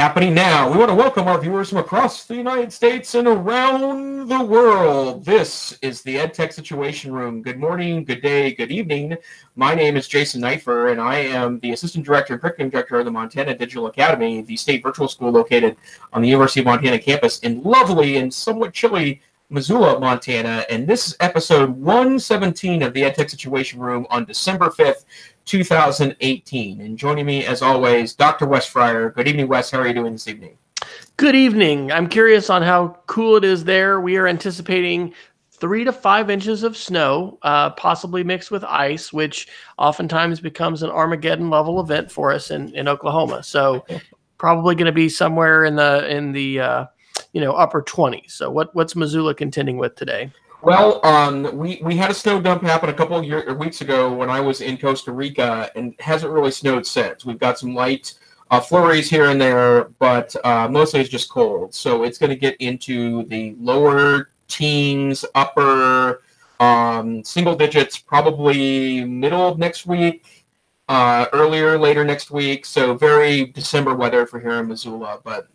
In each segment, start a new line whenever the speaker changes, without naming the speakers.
Happening now. We want to welcome our viewers from across the United States and around the world. This is the EdTech Situation Room. Good morning, good day, good evening. My name is Jason Neiffer, and I am the Assistant Director and Curriculum Director of the Montana Digital Academy, the state virtual school located on the University of Montana campus in lovely and somewhat chilly Missoula, Montana. And this is episode 117 of the EdTech Situation Room on December 5th, 2018. And joining me, as always, Dr. Wes Fryer. Good evening, Wes. How are you doing this evening?
Good evening. I'm curious on how cool it is there. We are anticipating 3 to 5 inches of snow, possibly mixed with ice, which oftentimes becomes an Armageddon-level event for us in Oklahoma. So probably going to be somewhere in the upper 20s. So what's Missoula contending with today?
Well, we had a snow dump happen a couple of weeks ago when I was in Costa Rica, and it hasn't really snowed since. We've got some light flurries here and there, but mostly it's just cold. So it's going to get into the lower teens, upper single digits, probably middle of next week, later next week. So very December weather for here in Missoula, but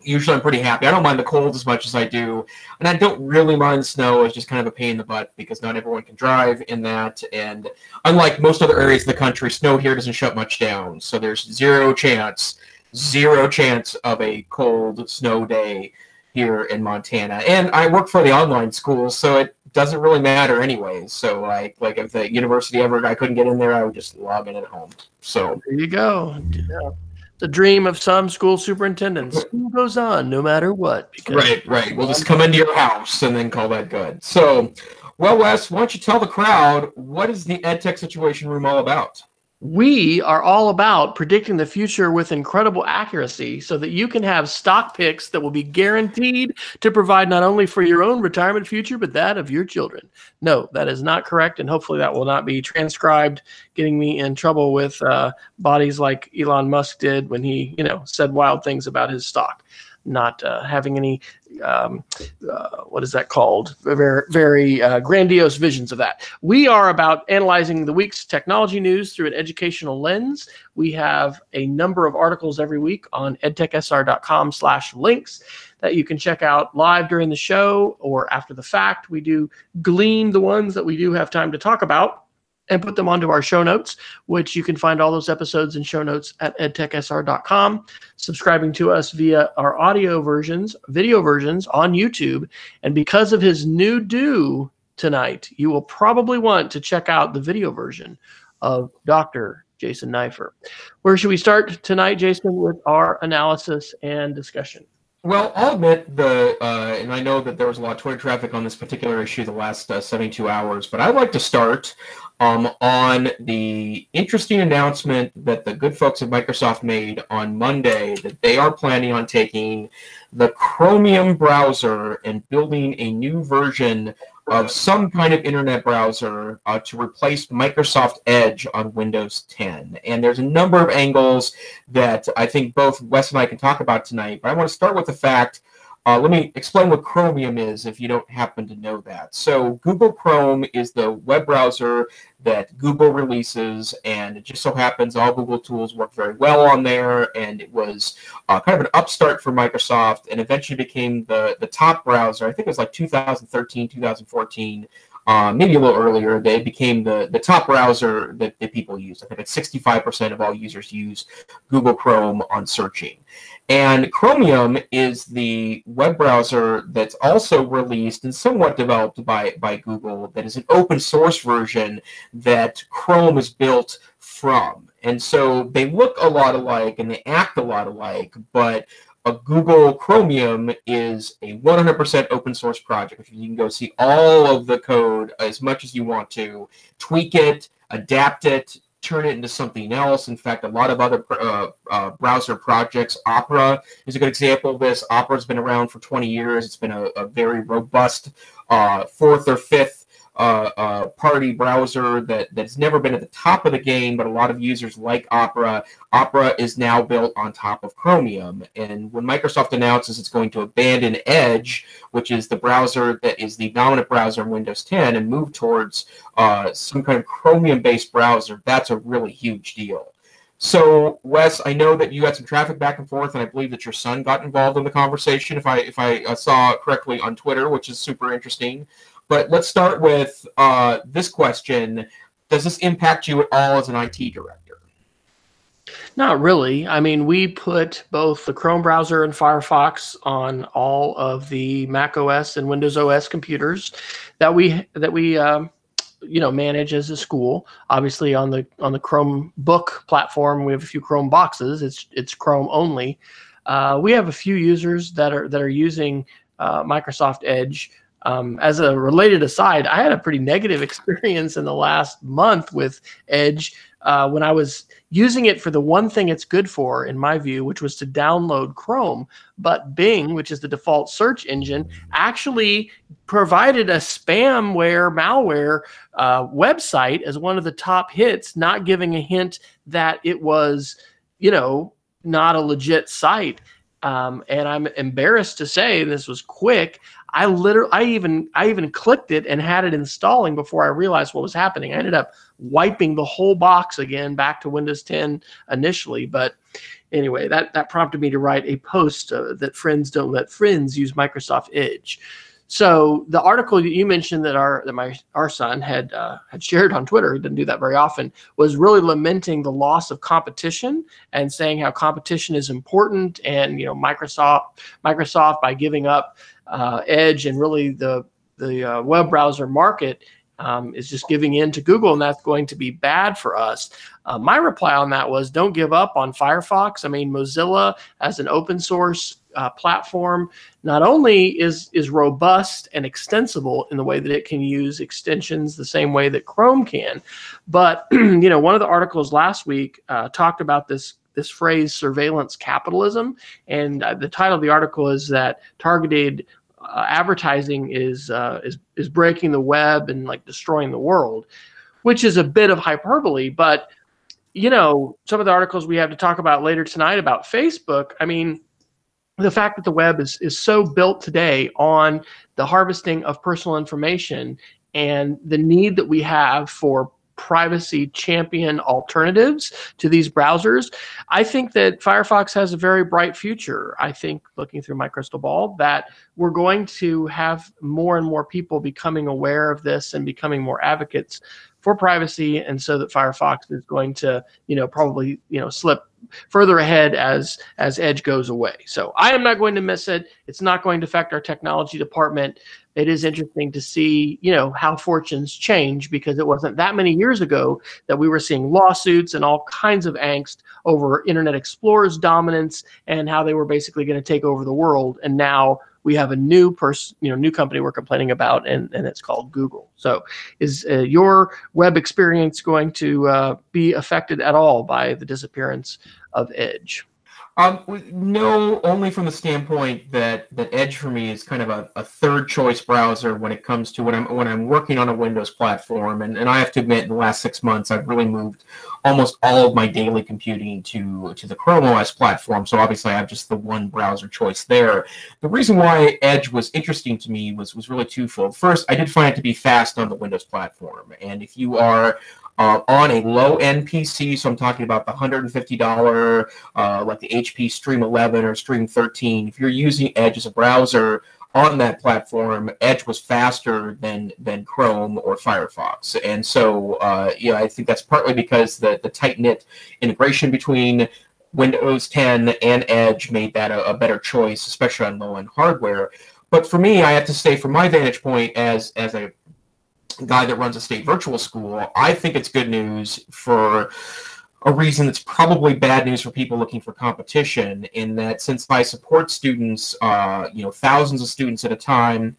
usually I'm pretty happy. I don't mind the cold as much as I do, and I don't really mind the snow. It's just kind of a pain in the butt because not everyone can drive in that, and unlike most other areas of the country, snow here doesn't shut much down, so there's zero chance of a cold snow day here in Montana. And I work for the online school, so it doesn't really matter anyways. So like if the university I couldn't get in there, I would just log in at home. So
there you go. Yeah. The dream of some school superintendents. School goes on no matter what.
Right. We'll just come into your house and then call that good. So, well, Wes, why don't you tell the crowd, what is the EdTech Situation Room all about?
We are all about predicting the future with incredible accuracy so that you can have stock picks that will be guaranteed to provide not only for your own retirement future, but that of your children. No, that is not correct, and hopefully that will not be transcribed, getting me in trouble with bodies like Elon Musk did when he, said wild things about his stock. Not having any, what is that called? Very grandiose visions of that. We are about analyzing the week's technology news through an educational lens. We have a number of articles every week on edtechsr.com/links that you can check out live during the show or after the fact. We do glean the ones that we do have time to talk about and put them onto our show notes, which you can find all those episodes and show notes at edtechsr.com, subscribing to us via our video versions on YouTube. And because of his new do tonight, you will probably want to check out the video version of Dr. Jason Neiffer. Where should we start tonight, Jason, with our analysis and discussion?
Well, I'll admit and I know that there was a lot of Twitter traffic on this particular issue the last 72 hours, but I'd like to start on the interesting announcement that the good folks at Microsoft made on Monday that they are planning on taking the Chromium browser and building a new version of some kind of internet browser to replace Microsoft Edge on Windows 10. And there's a number of angles that I think both Wes and I can talk about tonight, but I want to start with the fact, let me explain what Chromium is if you don't happen to know that. So Google Chrome is the web browser that Google releases, and it just so happens all Google tools work very well on there, and it was kind of an upstart for Microsoft and eventually became the top browser. I think it was like 2013, 2014, maybe a little earlier. They became the top browser that people use. I think it's 65% of all users use Google Chrome on searching. And Chromium is the web browser that's also released and somewhat developed by Google that is an open source version that Chrome is built from. And so they look a lot alike and they act a lot alike, but a Google Chromium is a 100% open source project, which you can go see all of the code as much as you want to, tweak it, adapt it, turn it into something else. In fact, a lot of other browser projects, Opera is a good example of this. Opera's been around for 20 years. It's been a very robust fourth or fifth party browser that's never been at the top of the game, but a lot of users like Opera. Opera is now built on top of Chromium. And when Microsoft announces it's going to abandon Edge, which is the browser that is the dominant browser in Windows 10, and move towards some kind of Chromium-based browser, that's a really huge deal. So, Wes, I know that you had some traffic back and forth, and I believe that your son got involved in the conversation, if I saw correctly on Twitter, which is super interesting. But let's start with this question: does this impact you at all as an IT director?
Not really. I mean, we put both the Chrome browser and Firefox on all of the Mac OS and Windows OS computers that we manage as a school. Obviously, on the Chromebook platform, we have a few Chrome boxes. It's Chrome only. We have a few users that are using Microsoft Edge. As a related aside, I had a pretty negative experience in the last month with Edge when I was using it for the one thing it's good for, in my view, which was to download Chrome. But Bing, which is the default search engine, actually provided a spamware, malware website as one of the top hits, not giving a hint that it was, not a legit site. And I'm embarrassed to say this was quick. I even clicked it and had it installing before I realized what was happening. I ended up wiping the whole box again back to Windows 10 initially. But anyway, that prompted me to write a post that friends don't let friends use Microsoft Edge. So the article that you mentioned that our son had shared on Twitter, he didn't do that very often, was really lamenting the loss of competition and saying how competition is important, and Microsoft by giving up Edge and really the web browser market is just giving in to Google, and that's going to be bad for us. My reply on that was, don't give up on Firefox. I mean, Mozilla as an open source platform not only is robust and extensible in the way that it can use extensions the same way that Chrome can, but one of the articles last week talked about this phrase surveillance capitalism, and the title of the article is that targeted advertising is breaking the web and like destroying the world, which is a bit of hyperbole. But some of the articles we have to talk about later tonight about Facebook, I mean, the fact that the web is so built today on the harvesting of personal information and the need that we have for privacy champion alternatives to these browsers, I think that Firefox has a very bright future. I think, looking through my crystal ball, that we're going to have more and more people becoming aware of this and becoming more advocates for privacy, and so that Firefox is going to, probably, slip further ahead as Edge goes away. So I am not going to miss it. It's not going to affect our technology department. It is interesting to see, how fortunes change, because it wasn't that many years ago that we were seeing lawsuits and all kinds of angst over Internet Explorer's dominance and how they were basically going to take over the world. And now we have a new company we're complaining about, and it's called Google. So is your web experience going to be affected at all by the disappearance of Edge?
No, only from the standpoint that Edge for me is kind of a third choice browser when it comes to when I'm working on a Windows platform, and I have to admit, in the last 6 months I've really moved almost all of my daily computing to the Chrome OS platform. So obviously I have just the one browser choice there. The reason why Edge was interesting to me was really twofold. First, I did find it to be fast on the Windows platform, and if you are on a low-end PC, so I'm talking about the $150, like the HP Stream 11 or Stream 13. If you're using Edge as a browser on that platform, Edge was faster than Chrome or Firefox. And so, I think that's partly because the tight-knit integration between Windows 10 and Edge made that a better choice, especially on low-end hardware. But for me, I have to say, from my vantage point as a guy that runs a state virtual school, I think it's good news for a reason that's probably bad news for people looking for competition, in that since I support students, thousands of students at a time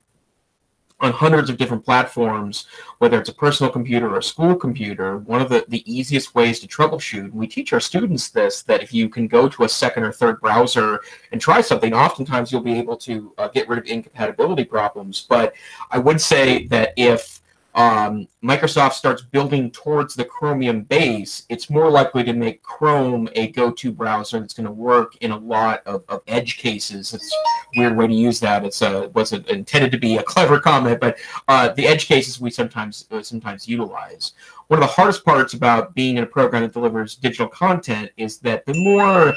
on hundreds of different platforms, whether it's a personal computer or a school computer, one of the easiest ways to troubleshoot, and we teach our students this, that if you can go to a second or third browser and try something, oftentimes you'll be able to get rid of incompatibility problems. But I would say that if Microsoft starts building towards the Chromium base, it's more likely to make Chrome a go-to browser that's going to work in a lot of edge cases. It's a weird way to use that. It's wasn't intended to be a clever comment, but the edge cases we sometimes utilize. one of the hardest parts about being in a program that delivers digital content is that the more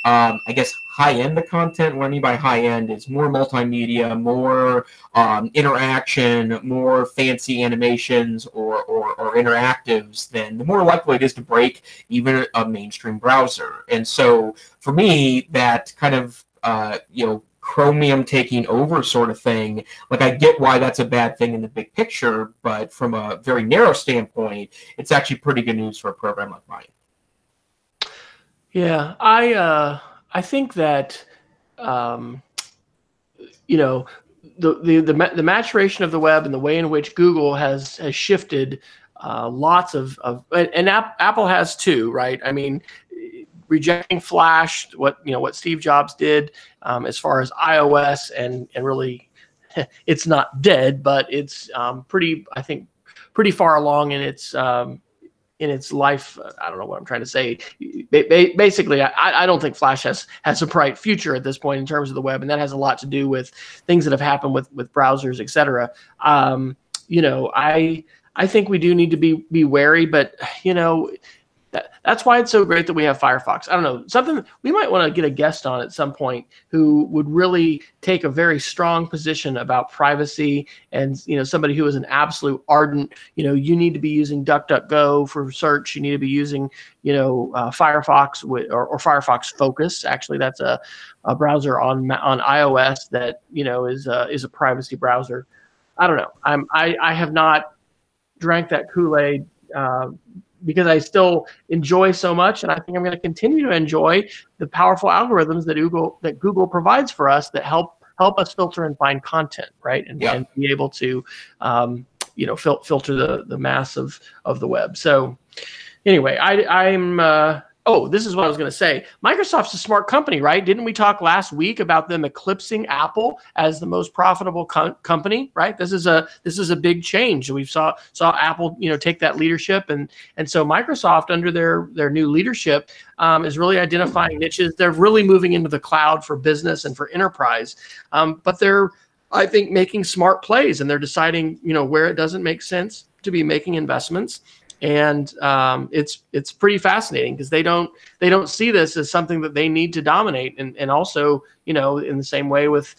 I guess high-end the content. What I mean by high-end is more multimedia, more interaction, more fancy animations or interactives, then the more likely it is to break even a mainstream browser. And so for me, that kind of Chromium taking over sort of thing, like I get why that's a bad thing in the big picture, but from a very narrow standpoint, it's actually pretty good news for a program like mine.
Yeah, I think that the maturation of the web and the way in which Google has shifted lots of and Apple has too, right? I mean, rejecting Flash, what Steve Jobs did as far as iOS, and really it's not dead, but it's pretty far along in its life. I don't know what I'm trying to say. Basically, I don't think Flash has a bright future at this point in terms of the web, and that has a lot to do with things that have happened with browsers, et cetera. I think we do need to be wary, but that's why it's so great that we have Firefox. I don't know, something we might want to get a guest on at some point who would really take a very strong position about privacy, and somebody who is an absolute ardent, you need to be using DuckDuckGo for search, you need to be using Firefox or Firefox Focus. Actually, that's a browser on iOS that is a privacy browser. I don't know. I have not drank that Kool-Aid because I still enjoy so much, and I think I'm going to continue to enjoy the powerful algorithms that Google provides for us that help us filter and find content, right? And be able to filter the mass of the web. So anyway, I'm this is what I was going to say. Microsoft's a smart company, right? Didn't we talk last week about them eclipsing Apple as the most profitable company, right? This is a big change. We saw Apple, take that leadership, and so Microsoft under their new leadership is really identifying niches. They're really moving into the cloud for business and for enterprise, but they're, I think, making smart plays, and they're deciding, where it doesn't make sense to be making investments. And it's pretty fascinating because they don't see this as something that they need to dominate, and also in the same way with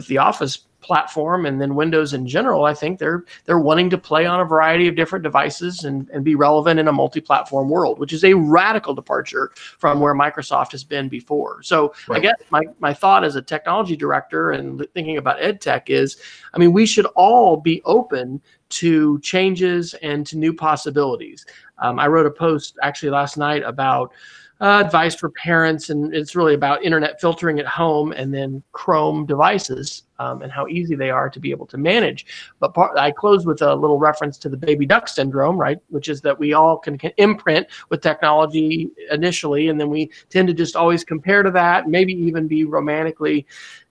the Office platform and then Windows in general, I think they're wanting to play on a variety of different devices and be relevant in a multi-platform world, which is a radical departure from where Microsoft has been before. So right. I guess my thought as a technology director and thinking about EdTech is, we should all be open to changes and to new possibilities. I wrote a post actually last night about advice for parents, and it's really about internet filtering at home and then Chrome devices and how easy they are to be able to manage. But I closed with a little reference to the baby duck syndrome, right? Which is that we all can imprint with technology initially, and then we tend to just always compare to that, maybe even be romantically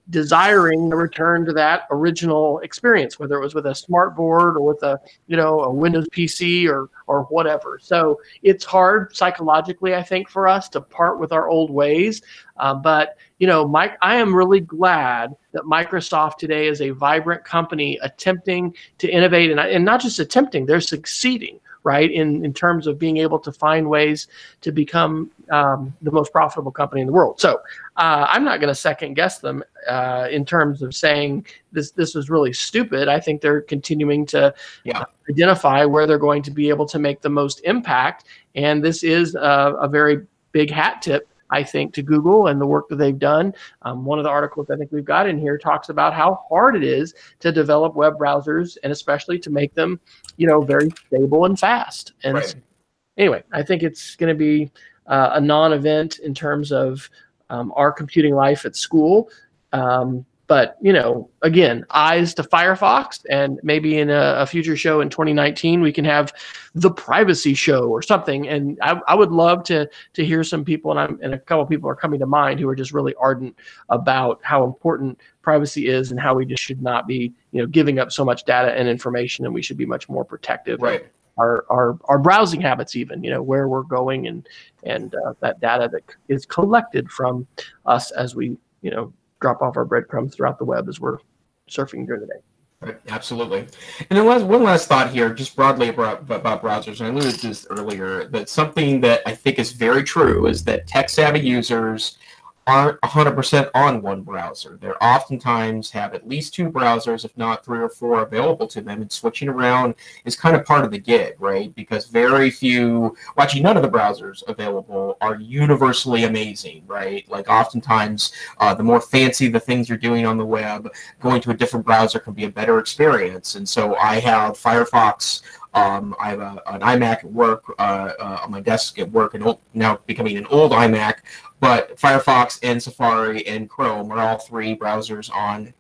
desiring a return to that original experience, whether it was with a smart board or with a Windows PC or whatever. So it's hard psychologically, I think, for us to part with our old ways. But Mike, I am really glad that Microsoft today is a vibrant company attempting to innovate, and not just attempting, they're succeeding, right, in terms of being able to find ways to become the most profitable company in the world. So I'm not going to second guess them in terms of saying this was really stupid. I think they're continuing to identify where they're going to be able to make the most impact. And this is a very big hat tip, I think, to Google and the work that they've done. One of the articles I think we've got in here talks about how hard it is to develop web browsers, and especially to make them, very stable and fast. And right. Anyway, I think it's going to be a non-event in terms of our computing life at school. But, again, eyes to Firefox, and maybe in a future show in 2019, we can have the privacy show or something. And I would love to hear some people, and a couple of people are coming to mind who are just really ardent about how important privacy is and how we just should not be, giving up so much data and information, and we should be much more protective. Right. Our browsing habits, even, where we're going and that data that is collected from us as we, drop off our breadcrumbs throughout the web as we're surfing during the day.
Right, absolutely. And then one last thought here, just broadly about browsers, and I alluded to this earlier, that something that I think is very true is that tech-savvy users aren't 100% on one browser. They oftentimes have at least two browsers, if not three or four, available to them, and switching around is kind of part of the gig, right? Because very few, well, actually none of the browsers available are universally amazing, right? Like oftentimes, the more fancy the things you're doing on the web, going to a different browser can be a better experience. And so I have Firefox. I have an iMac at work, on my desk at work, and now becoming an old iMac. But Firefox and Safari and Chrome are all three browsers on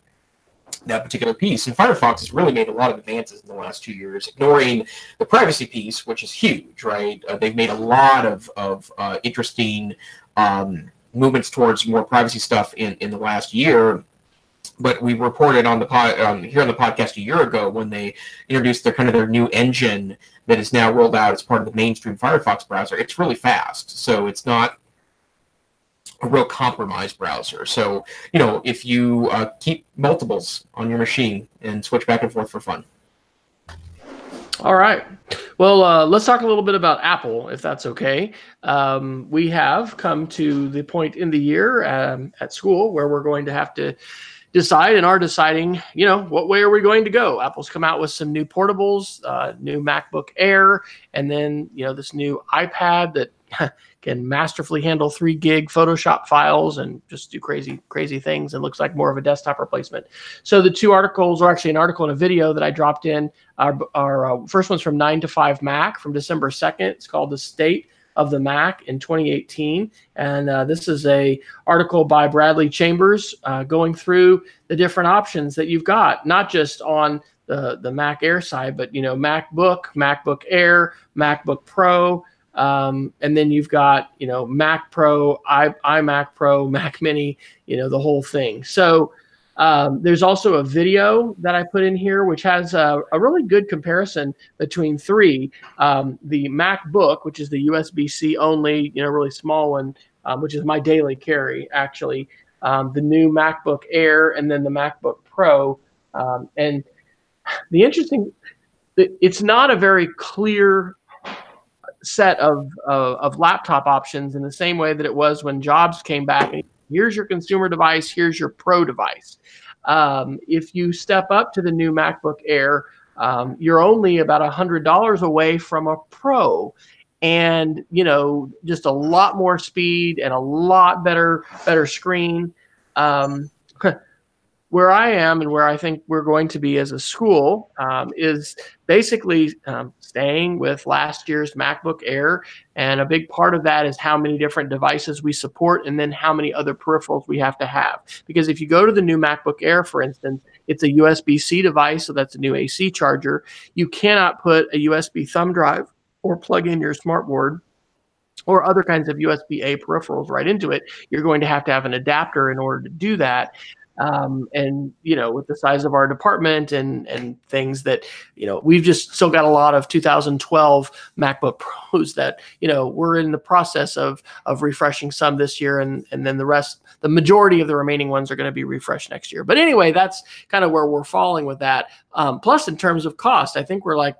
that particular piece. And Firefox has really made a lot of advances in the last 2 years, ignoring the privacy piece, which is huge, right? They've made a lot of interesting movements towards more privacy stuff in the last year. But we reported on the here on the podcast a year ago when they introduced their new engine that is now rolled out as part of the mainstream Firefox browser. It's really fast, so it's not a real compromised browser. So, if you keep multiples on your machine and switch back and forth for fun.
All right. Well, let's talk a little bit about Apple, if that's okay. We have come to the point in the year at school where we're going to have to decide and are deciding, what way are we going to go? Apple's come out with some new portables, new MacBook Air, and then, this new iPad that can masterfully handle 3 gig Photoshop files and just do crazy things, and looks like more of a desktop replacement. So the two articles, or actually an article and a video that I dropped in, our first one's from 9 to 5 Mac from December 2nd. It's called The State of the Mac in 2018. And this is a article by Bradley Chambers going through the different options that you've got, not just on the Mac Air side, but, MacBook, MacBook Air, MacBook Pro, and then you've got, Mac Pro, iMac Pro, Mac Mini, the whole thing. So there's also a video that I put in here, which has a really good comparison between three. The MacBook, which is the USB-C only, really small one, which is my daily carry, actually. The new MacBook Air, and then the MacBook Pro. And the interesting, it's not a very clear set of laptop options in the same way that it was when Jobs came back. And here's your consumer device, here's your pro device. If you step up to the new MacBook Air, you're only about $100 away from a Pro, and just a lot more speed and a lot better screen. Where I am and where I think we're going to be as a school is basically staying with last year's MacBook Air. And a big part of that is how many different devices we support, and then how many other peripherals we have to have. Because if you go to the new MacBook Air, for instance, it's a USB-C device, so that's a new AC charger. You cannot put a USB thumb drive or plug in your smartboard or other kinds of USB-A peripherals right into it. You're going to have an adapter in order to do that. And with the size of our department and things that, we've just still got a lot of 2012 MacBook Pros that, we're in the process of refreshing some this year. And then the majority of the remaining ones are going to be refreshed next year. But anyway, that's kind of where we're falling with that. Plus, in terms of cost, I think we're like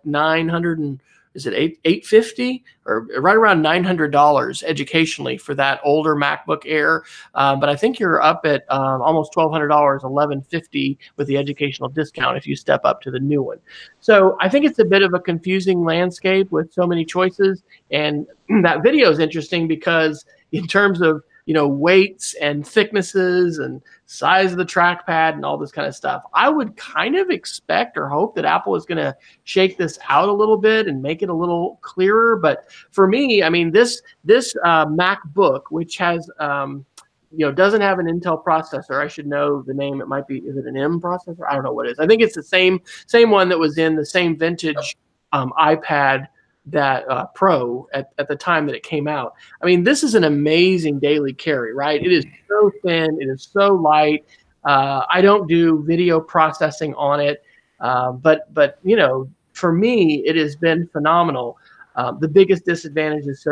$850 or right around $900 educationally for that older MacBook Air. But I think you're up at almost $1,200, $1,150 with the educational discount if you step up to the new one. So I think it's a bit of a confusing landscape with so many choices. And that video is interesting because in terms of weights and thicknesses and size of the trackpad and all this kind of stuff, I would kind of expect or hope that Apple is going to shake this out a little bit and make it a little clearer. But for me, I mean, this MacBook, which has doesn't have an Intel processor. I should know the name. It might be, is it an M processor? I don't know what it is. I think it's the same one that was in the same vintage iPad that Pro at the time that it came out. I mean, this is an amazing daily carry, right? It is so thin. It is so light. I don't do video processing on it, but for me, it has been phenomenal. The biggest disadvantage is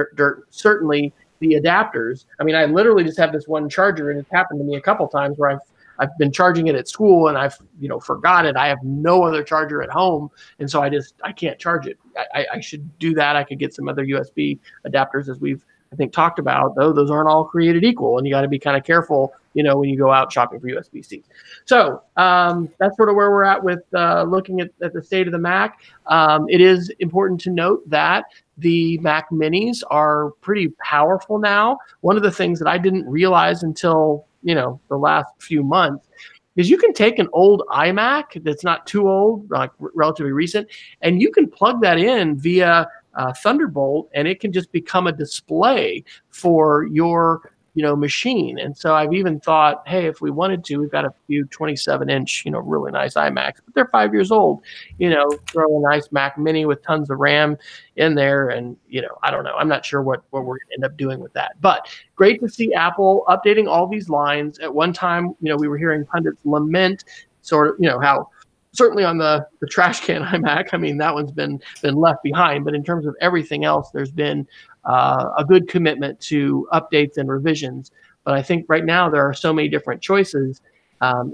certainly the adapters. I mean, I literally just have this one charger, and it's happened to me a couple times where I've been charging it at school and I've forgot it. I have no other charger at home, and so I can't charge it. I should do that. I could get some other USB adapters, as we've I think talked about, though those aren't all created equal, and you got to be kind of careful, when you go out shopping for USB-C. So that's sort of where we're at with looking at the state of the Mac. It is important to note that the Mac Minis are pretty powerful now. One of the things that I didn't realize until the last few months is you can take an old iMac that's not too old, like relatively recent, and you can plug that in via Thunderbolt, and it can just become a display for your machine. And so I've even thought, hey, if we wanted to, we've got a few 27-inch, really nice iMacs, but they're 5 years old. Throw a nice Mac Mini with tons of RAM in there, and I don't know. I'm not sure what we're going to end up doing with that. But great to see Apple updating all these lines. At one time, we were hearing pundits lament sort of, how certainly on the trash can iMac, I mean, that one's been left behind. But in terms of everything else, there's been a good commitment to updates and revisions. But I think right now there are so many different choices.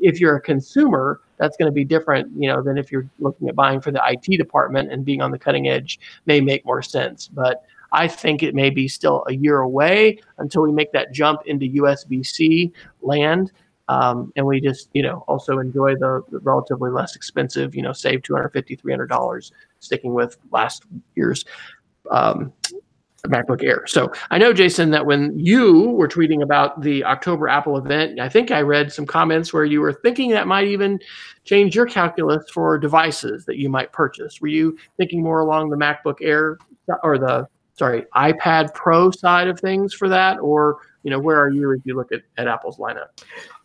If you're a consumer, that's going to be different, than if you're looking at buying for the IT department, and being on the cutting edge may make more sense. But I think it may be still a year away until we make that jump into USB-C land. And we just, also enjoy the relatively less expensive, save $250, $300 sticking with last year's MacBook Air. So I know, Jason, that when you were tweeting about the October Apple event, I think I read some comments where you were thinking that might even change your calculus for devices that you might purchase. Were you thinking more along the MacBook Air or iPad Pro side of things for that? Or, where are you if you look at Apple's lineup?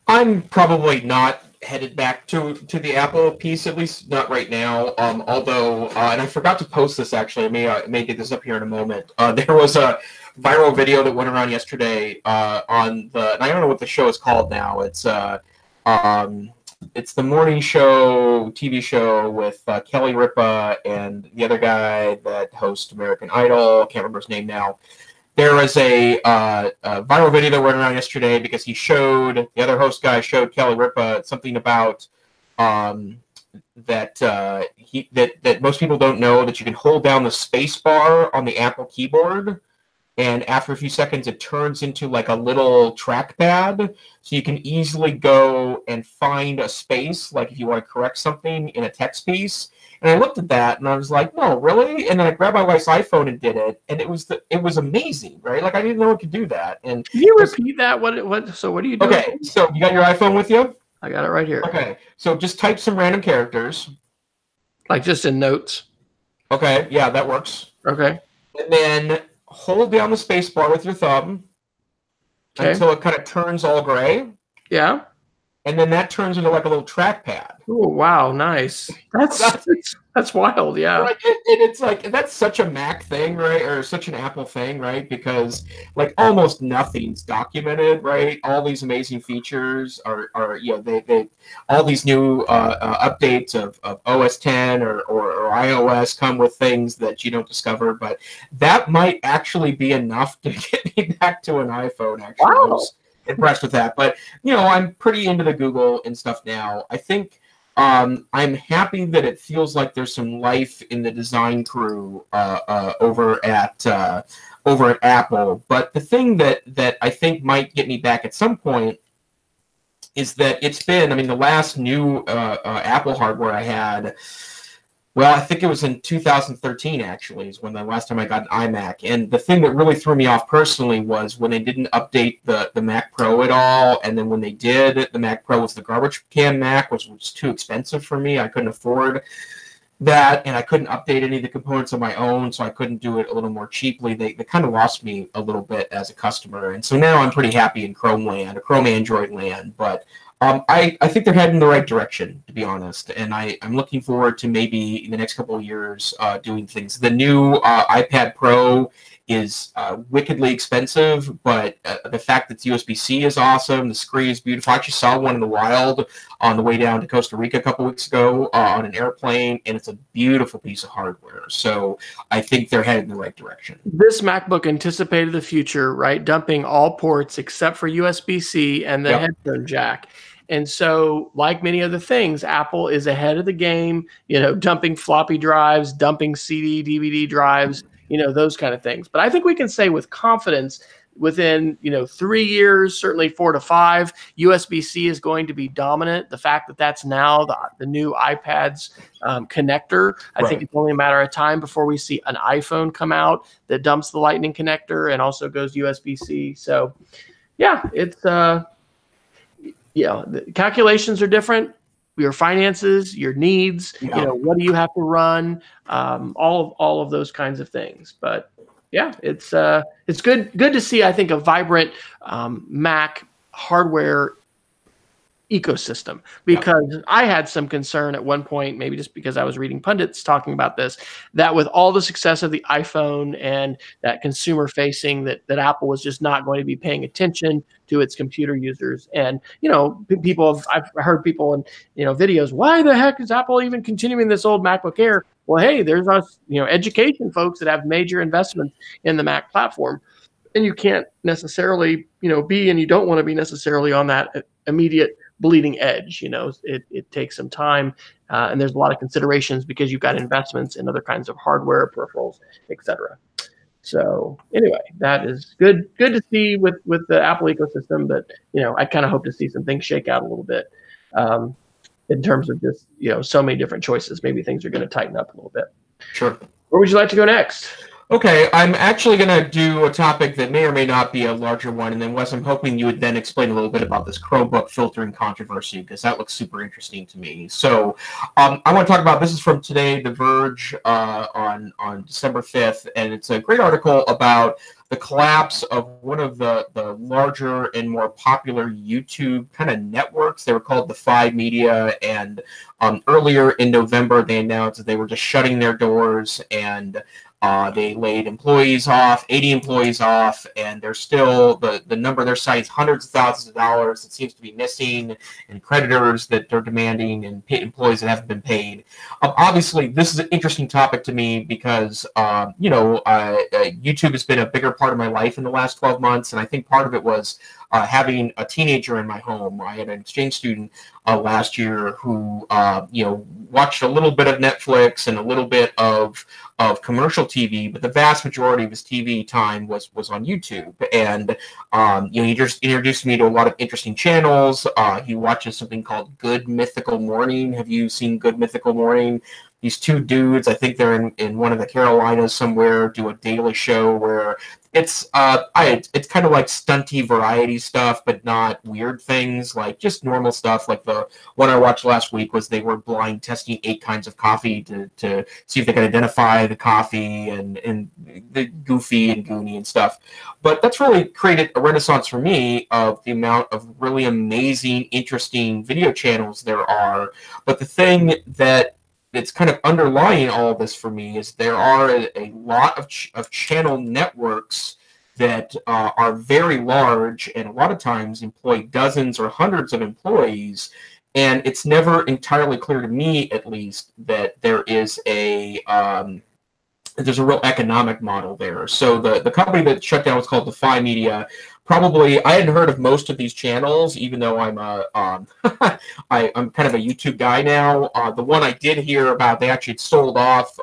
I'm probably not headed back to the Apple piece, at least not right now. Although, and I forgot to post this actually. I may get this up here in a moment. There was a viral video that went around yesterday on the. And I don't know what the show is called now. It's the morning show TV show with Kelly Ripa and the other guy that hosts American Idol. Can't remember his name now. There was a viral video that went around yesterday because the other host guy showed Kelly Ripa something about that most people don't know, that you can hold down the space bar on the Apple keyboard, and after a few seconds it turns into like a little trackpad, so you can easily go and find a space, like if you want to correct something in a text piece. And I looked at that and I was like, no, really? And then I grabbed my wife's iPhone and did it, and it was amazing, right? Like I didn't know it could do that. And
can you repeat that? So what do you do?
Okay, so you got your iPhone with you?
I got it right here.
Okay, so just type some random characters.
Like just in notes?
Okay, yeah, that works.
Okay.
And then hold down the space bar with your thumb until it kind of turns all gray.
Yeah.
And then that turns into like a little trackpad.
Oh, wow, nice. That's wild, yeah.
Right? And it's like, that's such a Mac thing, right? Or such an Apple thing, right? Because like almost nothing's documented, right? All these amazing features are they all these new updates of OS 10 or iOS come with things that you don't discover, but that might actually be enough to get me back to an iPhone, actually.
Wow.
Impressed with that, but I'm pretty into the Google and stuff now. I think I'm happy that it feels like there's some life in the design crew over at Apple. But the thing that I think might get me back at some point is that it's been, the last new Apple hardware I had. Well, I think it was in 2013, actually, is when the last time I got an iMac. And the thing that really threw me off personally was when they didn't update the Mac Pro at all. And then when they did, the Mac Pro was the garbage can Mac, which was too expensive for me. I couldn't afford that, and I couldn't update any of the components on my own, so I couldn't do it a little more cheaply. They kind of lost me a little bit as a customer. And so now I'm pretty happy in Chrome land, or Chrome Android land. But I think they're heading in the right direction, to be honest, and I'm looking forward to maybe in the next couple of years doing things. The new iPad Pro is wickedly expensive, but the fact that it's USB-C is awesome. The screen is beautiful. I actually saw one in the wild on the way down to Costa Rica a couple weeks ago on an airplane, and it's a beautiful piece of hardware. So I think they're headed in the right direction.
This MacBook anticipated the future, right? Dumping all ports except for USB-C and the headphone jack. And so, like many other things, Apple is ahead of the game, dumping floppy drives, dumping CD, DVD drives, those kind of things. But I think we can say with confidence within 3 years, certainly 4 to 5, USB-C is going to be dominant. The fact that that's now the new iPad's connector, I think it's only a matter of time before we see an iPhone come out that dumps the Lightning connector and also goes USB-C. So yeah, it's the calculations are different. Your finances, your needs, what do you have to run, all of those kinds of things. But yeah, it's good to see, I think, a vibrant Mac hardware ecosystem, because I had some concern at one point, maybe just because I was reading pundits talking about this, that with all the success of the iPhone and that consumer facing, that Apple was just not going to be paying attention to its computer users. And I've heard people in videos, why the heck is Apple even continuing this old MacBook Air? Well, hey, there's us education folks that have major investments in the Mac platform, and you can't necessarily be, and you don't want to be necessarily on that immediate bleeding edge. It takes some time, and there's a lot of considerations because you've got investments in other kinds of hardware, peripherals, etc. So anyway, that is good to see with the Apple ecosystem. But I kind of hope to see some things shake out a little bit in terms of just so many different choices. Maybe things are going to tighten up a little bit.
Sure.
Where would you like to go next?
Okay, I'm actually going to do a topic that may or may not be a larger one, and then Wes, I'm hoping you would then explain a little bit about this Chromebook filtering controversy, because that looks super interesting to me. So I want to talk about, this is from today, The Verge, on December 5th, and it's a great article about the collapse of one of the larger and more popular YouTube kind of networks. They were called the Five Media, and earlier in November, they announced that they were just shutting their doors, and they laid employees off, 80 employees off, and they're still, the number they're citing is hundreds of thousands of dollars that seems to be missing, and creditors that they're demanding, and employees that haven't been paid. Obviously, this is an interesting topic to me because, YouTube has been a bigger part of my life in the last 12 months, and I think part of it was having a teenager in my home. I had an exchange student last year who, watched a little bit of Netflix and a little bit of commercial TV, but the vast majority of his TV time was on YouTube. And he just introduced me to a lot of interesting channels. He watches something called Good Mythical Morning. Have you seen Good Mythical Morning? These two dudes, I think they're in one of the Carolinas somewhere, do a daily show where it's kind of like stunty variety stuff, but not weird things, like just normal stuff. Like the one I watched last week was they were blind testing 8 kinds of coffee to see if they could identify the coffee and the goofy and goony and stuff. But that's really created a renaissance for me of the amount of really amazing, interesting video channels there are. But the thing that's kind of underlying all of this for me is there are a lot of channel networks that are very large and a lot of times employ dozens or hundreds of employees, and it's never entirely clear to me, at least, that there's a real economic model there. So the company that shut down was called Defy Media. Probably, I hadn't heard of most of these channels, even though I'm I'm kind of a YouTube guy now. The one I did hear about, they actually sold off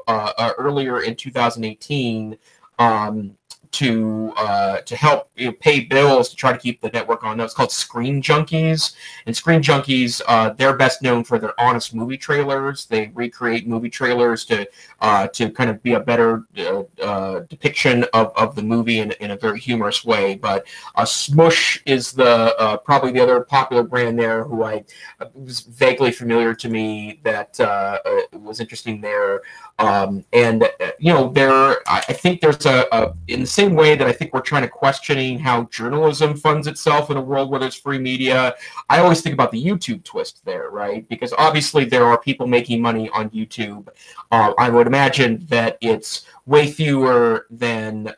earlier in 2018 to help pay bills to try to keep the network on. It's called Screen Junkies, and Screen Junkies, they're best known for their honest movie trailers. They recreate movie trailers to kind of be a better depiction of the movie in a very humorous way. But Smush is the probably the other popular brand there, who was vaguely familiar to me, that was interesting there. I think there's in the same way that I think we're trying to questioning how journalism funds itself in a world where there's free media, I always think about the YouTube twist there, right? Because obviously there are people making money on YouTube. I would imagine that it's way fewer than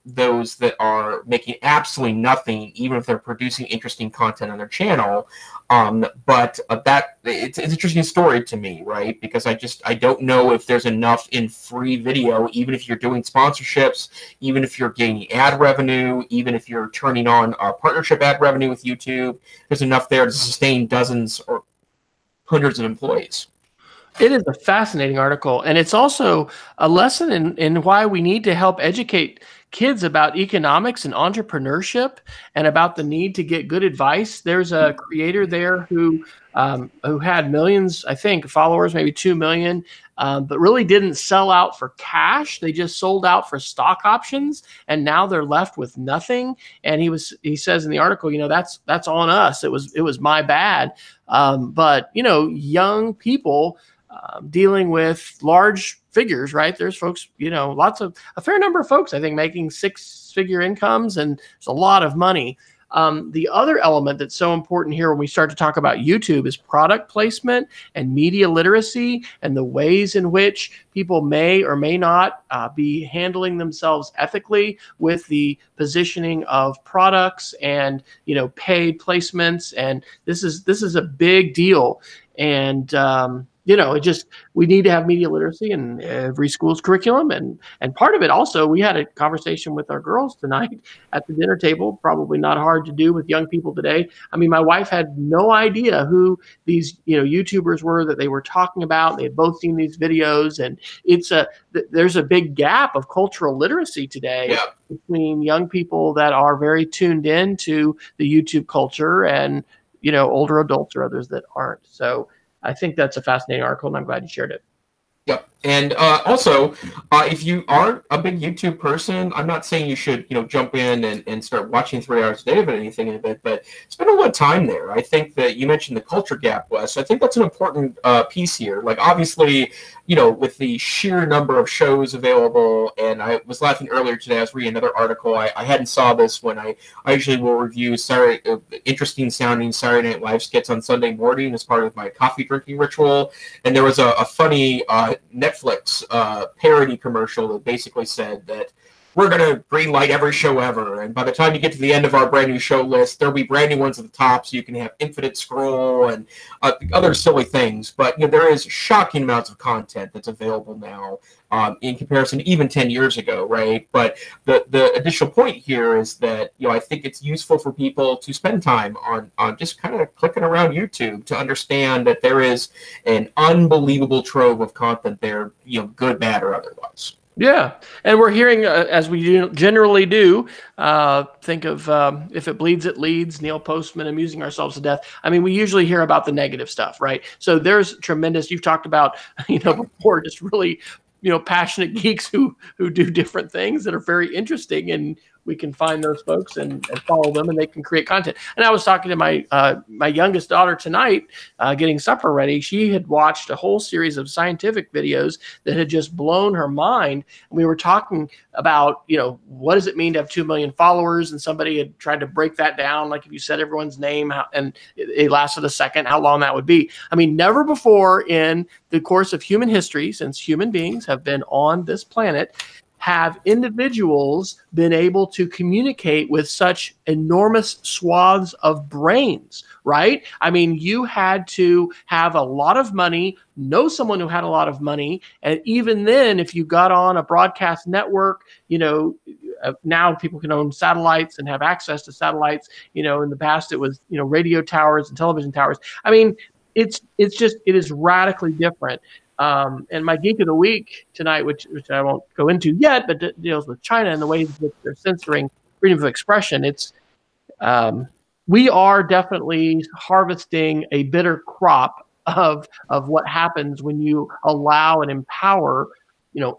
those that are making absolutely nothing, even if they're producing interesting content on their channel. But that it's an interesting story to me, right? Because I don't know if there's enough in free video, even if you're doing sponsorships, even if you're gaining ad revenue, even if you're turning on partnership ad revenue with YouTube. There's enough there to sustain dozens or hundreds of employees.
It is a fascinating article, and it's also a lesson in why we need to help educate kids about economics and entrepreneurship and about the need to get good advice. There's a creator there who had millions, I think, followers, maybe 2 million, but really didn't sell out for cash. They just sold out for stock options, and now they're left with nothing. And he says in the article, that's on us. It was my bad. But young people dealing with large figures, right? There's folks, a fair number of folks, I think, making 6-figure incomes, and it's a lot of money. The other element that's so important here when we start to talk about YouTube is product placement and media literacy and the ways in which people may or may not be handling themselves ethically with the positioning of products and, paid placements. And this is a big deal. And, we need to have media literacy in every school's curriculum. And part of it also, we had a conversation with our girls tonight at the dinner table, probably not hard to do with young people today. I mean, my wife had no idea who these, YouTubers were that they were talking about. They had both seen these videos, and there's a big gap of cultural literacy today between young people that are very tuned in to the YouTube culture and, older adults or others that aren't. So I think that's a fascinating article, and I'm glad you shared it.
Yep. And also, if you aren't a big YouTube person, I'm not saying you should, jump in and start watching 3 hours a day of anything in it, but spend a lot of time there. I think that you mentioned the culture gap, Wes. I think that's an important piece here. Like, obviously, with the sheer number of shows available, and I was laughing earlier today, I was reading another article. I hadn't saw this when I usually will review interesting sounding Saturday Night Live skits on Sunday morning as part of my coffee drinking ritual. And there was a funny Netflix parody commercial that basically said that we're going to greenlight every show ever, and by the time you get to the end of our brand new show list, there'll be brand new ones at the top, so you can have infinite scroll and other silly things. But there is shocking amounts of content that's available now in comparison to even 10 years ago, right? But the additional point here is that I think it's useful for people to spend time on just kind of clicking around YouTube to understand that there is an unbelievable trove of content there, good, bad, or otherwise.
Yeah, and we're hearing, as we generally do, think of if it bleeds, it leads, Neil Postman, amusing ourselves to death. I mean, we usually hear about the negative stuff, right? So there's tremendous, you've talked about, before, just really, passionate geeks who do different things that are very interesting, and we can find those folks and follow them, and they can create content. And I was talking to my youngest daughter tonight, getting supper ready. She had watched a whole series of scientific videos that had just blown her mind. And we were talking about, what does it mean to have 2 million followers? And somebody had tried to break that down, like if you said everyone's name and it lasted a second, how long that would be. I mean, never before in the course of human history, since human beings have been on this planet, have individuals been able to communicate with such enormous swaths of brains, right? I mean, you had to have a lot of money, know someone who had a lot of money, and even then, if you got on a broadcast network, now people can own satellites and have access to satellites. In the past, it was, radio towers and television towers. I mean, it is radically different. And my Geek of the Week tonight, which I won't go into yet, but deals with China and the ways that they're censoring freedom of expression. We are definitely harvesting a bitter crop of what happens when you allow and empower,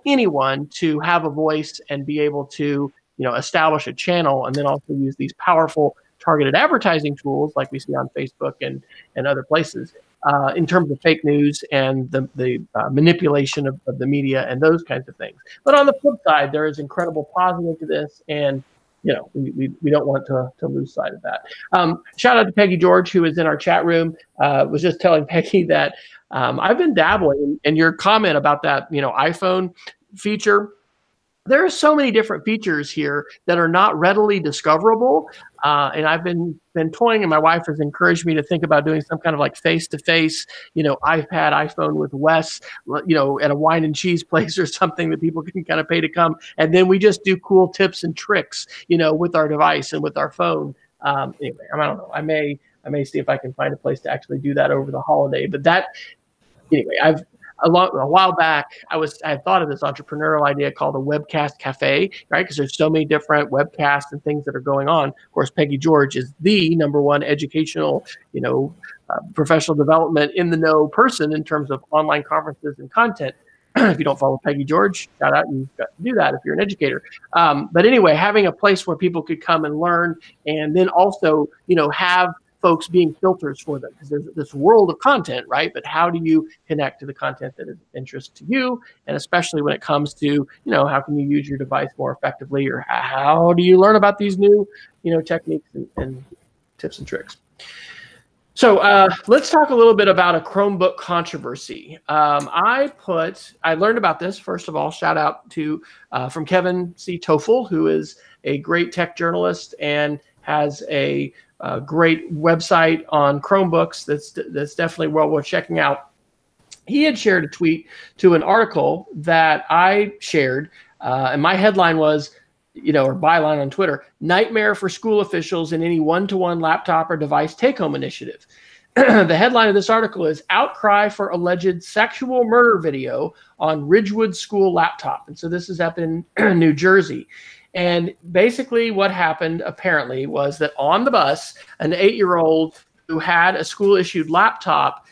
anyone to have a voice and be able to, establish a channel, and then also use these powerful targeted advertising tools like we see on Facebook and other places. In terms of fake news and the manipulation of the media and those kinds of things. But on the flip side, there is incredible positive to this, and we don't want to lose sight of that. Shout out to Peggy George, who is in our chat room. Was just telling Peggy that I've been dabbling, and your comment about that iPhone feature, there are so many different features here that are not readily discoverable. And I've been toying, and my wife has encouraged me to think about doing some kind of like face-to-face, iPad, iPhone with Wes, at a wine and cheese place or something that people can kind of pay to come. And then we just do cool tips and tricks, with our device and with our phone. Anyway, I don't know. I may see if I can find a place to actually do that over the holiday. But anyway, a while back, I had thought of this entrepreneurial idea called a webcast cafe, right? Because there's so many different webcasts and things that are going on. Of course, Peggy George is the #1 educational, professional development in the know person in terms of online conferences and content. If you don't follow Peggy George, shout out, you've got to do that if you're an educator. But anyway, having a place where people could come and learn, and then also, have folks being filters for them, because there's this world of content, right? But how do you connect to the content that is of interest to you? And especially when it comes to, how can you use your device more effectively, or how do you learn about these new, techniques and tips and tricks? So let's talk a little bit about a Chromebook controversy. I learned about this, first of all, shout out to from Kevin C. Toffel, who is a great tech journalist and has a great website on Chromebooks that's definitely well worth checking out. He had shared a tweet to an article that I shared, and my headline was, or byline on Twitter, "Nightmare for school officials in any one-to-one laptop or device take-home initiative." The headline of this article is "Outcry for Alleged Sexual Murder Video on Ridgewood School Laptop." And so this is up in New Jersey. And basically what happened apparently was that on the bus, an 8-year-old who had a school-issued laptop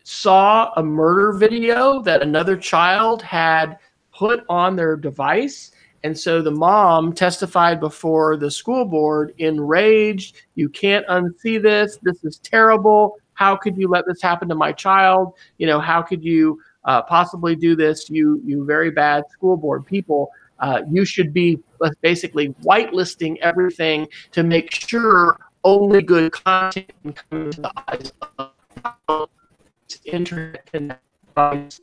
saw a murder video that another child had put on their device. And so the mom testified before the school board, enraged. "You can't unsee this. This is terrible. How could you let this happen to my child? How could you possibly do this? You very bad school board people. You should be basically whitelisting everything to make sure only good content can come into the eyes of internet connected."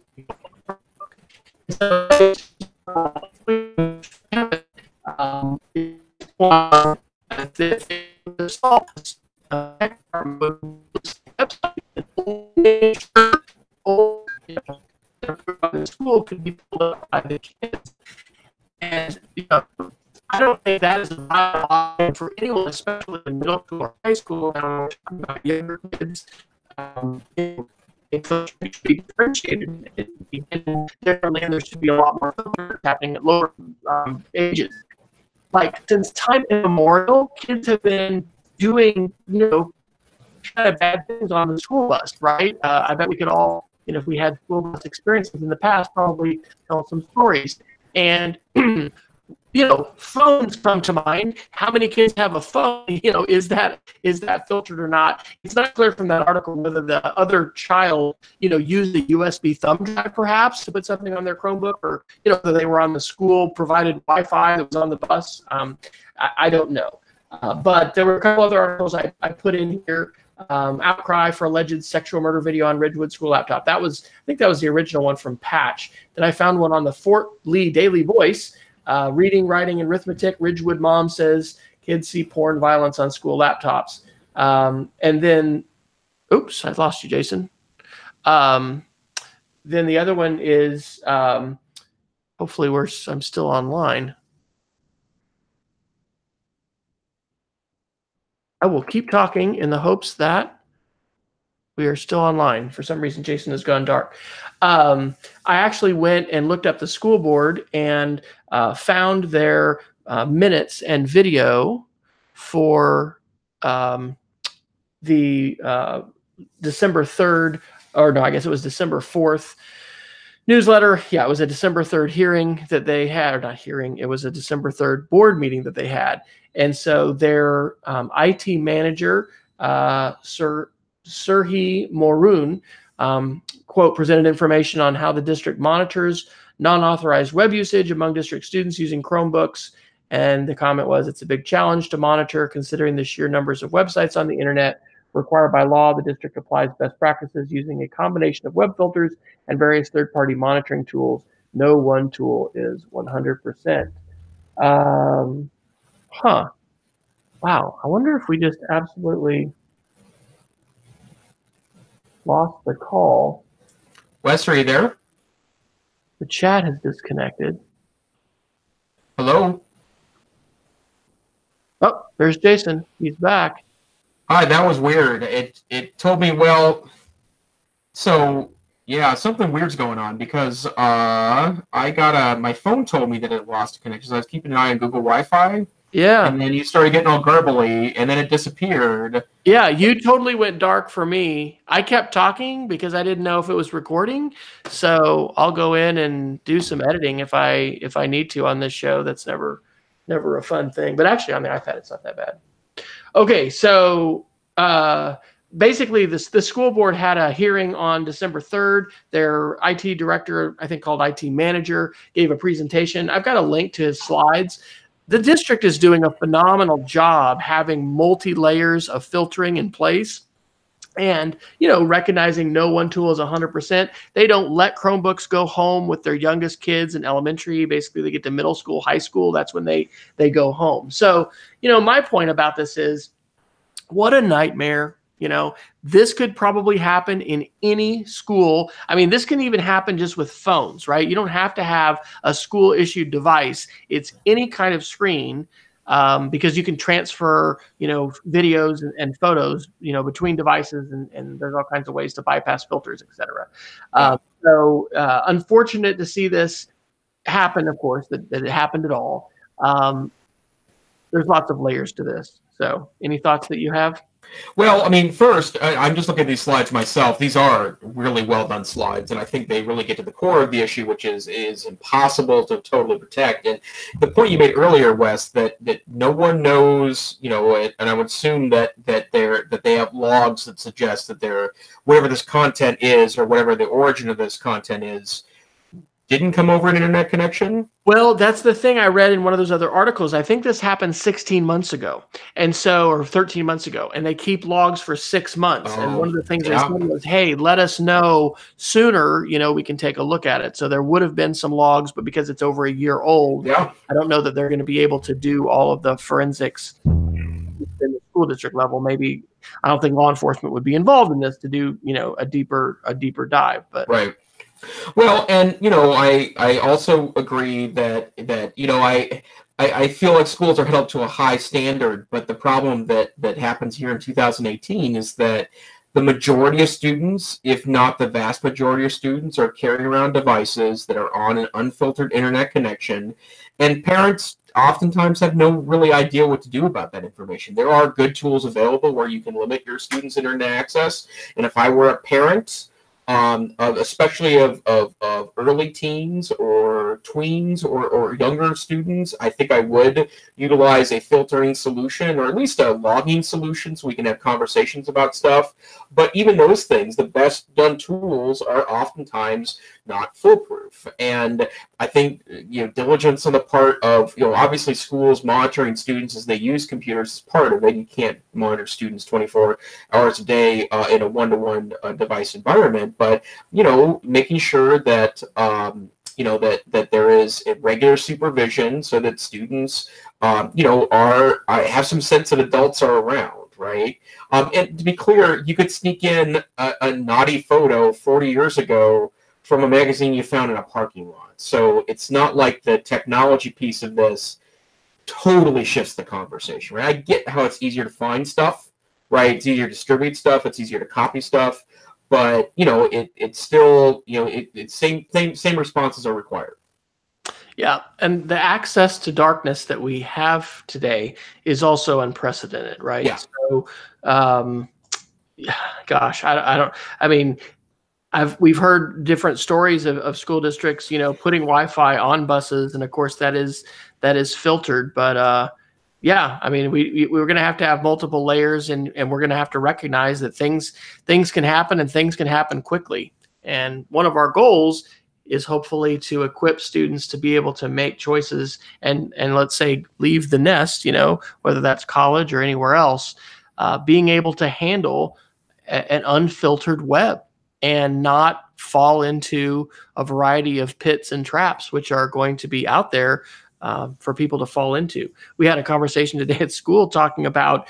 School could be pulled up by the kids. And I don't think that is a viable option for anyone, especially in middle school or high school. Now we're talking about younger kids. It should be differentiated, and differently, and there should be a lot more filters happening at lower ages. Like, since time immemorial, kids have been doing, kind of bad things on the school bus, right? I bet we could all, if we had school bus experiences in the past, probably tell some stories. And phones come to mind. How many kids have a phone? Is that filtered or not? It's not clear from that article whether the other child, used a USB thumb drive perhaps to put something on their Chromebook, or whether they were on the school provided Wi-Fi that was on the bus. I don't know. But there were a couple other articles I put in here. Outcry for alleged sexual murder video on Ridgewood school laptop. I think that was the original one from Patch. Then I found one on the Fort Lee Daily Voice. Reading, writing, and arithmetic. Ridgewood mom says kids see porn violence on school laptops. And then, oops, I lost you, Jason. Then the other one is, hopefully I'm still online. I will keep talking in the hopes that we are still online. For some reason, Jason has gone dark. I actually went and looked up the school board and found their minutes and video for the December 3rd, or no, I guess it was December 4th newsletter. Yeah, it was a December 3rd hearing that they had, or not hearing, it was a December 3rd board meeting that they had. And so their IT manager, Sirhi Moroon, quote, presented information on how the district monitors non-authorized web usage among district students using Chromebooks. And the comment was, "It's a big challenge to monitor considering the sheer numbers of websites on the internet. Required by law, the district applies best practices using a combination of web filters and various third-party monitoring tools no one tool is 100%. Huh. Wow. I wonder if we just absolutely lost the call.
Wes, are you there?
The chat has disconnected.
Hello?
Oh, there's Jason. He's back.
Hi, that was weird. It told me, well, so yeah, something weird's going on because I got my phone told me that it lost a connection. So I was keeping an eye on Google Wi-Fi.
Yeah.
And then you started getting all garbly, and then it disappeared.
Yeah, you totally went dark for me. I kept talking because I didn't know if it was recording. So I'll go in and do some editing if I need to on this show. That's never a fun thing. But actually on the iPad it's not that bad. Okay, so basically the school board had a hearing on December 3rd. Their IT director, I think called IT manager, gave a presentation. I've got a link to his slides. The district is doing a phenomenal job having multi-layers of filtering in place and, recognizing no one tool is 100%. They don't let Chromebooks go home with their youngest kids in elementary. Basically, they get to middle school, high school. That's when they go home. So, my point about this is what a nightmare. This could probably happen in any school. I mean, this can even happen just with phones, right? You don't have to have a school issued device. It's any kind of screen because you can transfer, videos and photos, between devices and there's all kinds of ways to bypass filters, et cetera. So unfortunate to see this happen, of course, that it happened at all. There's lots of layers to this. So any thoughts that you have?
Well, I mean, first, I'm just looking at these slides myself. These are really well done slides, and I think they really get to the core of the issue, which is impossible to totally protect. And the point you made earlier, Wes, that no one knows, and I would assume that they have logs that suggest that they're whatever this content is or whatever the origin of this content is didn't come over an internet connection?
Well, that's the thing I read in one of those other articles. I think this happened 16 months ago, or 13 months ago, and they keep logs for 6 months. And one of the things they said was, hey, let us know sooner, we can take a look at it. So there would have been some logs, but because it's over a year old, I don't know that they're going to be able to do all of the forensics in the school district level. Maybe I don't think law enforcement would be involved in this to do, a deeper dive. But
right. Well, and I also agree that I feel like schools are held to a high standard, but the problem that happens here in 2018 is that the majority of students, if not the vast majority of students, are carrying around devices that are on an unfiltered internet connection, and parents oftentimes have no really idea what to do about that information. There are good tools available where you can limit your students' internet access, and if I were a parent, especially of early teens or tweens or younger students, I think I would utilize a filtering solution or at least a logging solution so we can have conversations about stuff. But even those things, the best done tools are oftentimes not foolproof. And I think diligence on the part of obviously schools monitoring students as they use computers is part of it. You can't monitor students 24 hours a day in a one-to-one device environment, but making sure that that there is a regular supervision so that students have some sense that adults are around, right? And to be clear, you could sneak in a naughty photo 40 years ago from a magazine you found in a parking lot. So it's not like the technology piece of this totally shifts the conversation, right? I get how it's easier to find stuff, right? It's easier to distribute stuff. It's easier to copy stuff. But, it's still, it's same responses are required.
Yeah, and the access to darkness that we have today is also unprecedented, right?
Yeah.
So, gosh, we've heard different stories of school districts, putting Wi-Fi on buses, and of course that is filtered. But yeah, I mean, we're going to have multiple layers, and we're going to have to recognize that things can happen and things can happen quickly. And one of our goals is hopefully to equip students to be able to make choices and let's say leave the nest, whether that's college or anywhere else, being able to handle an unfiltered web. and not fall into a variety of pits and traps, which are going to be out there for people to fall into. We had a conversation today at school talking about,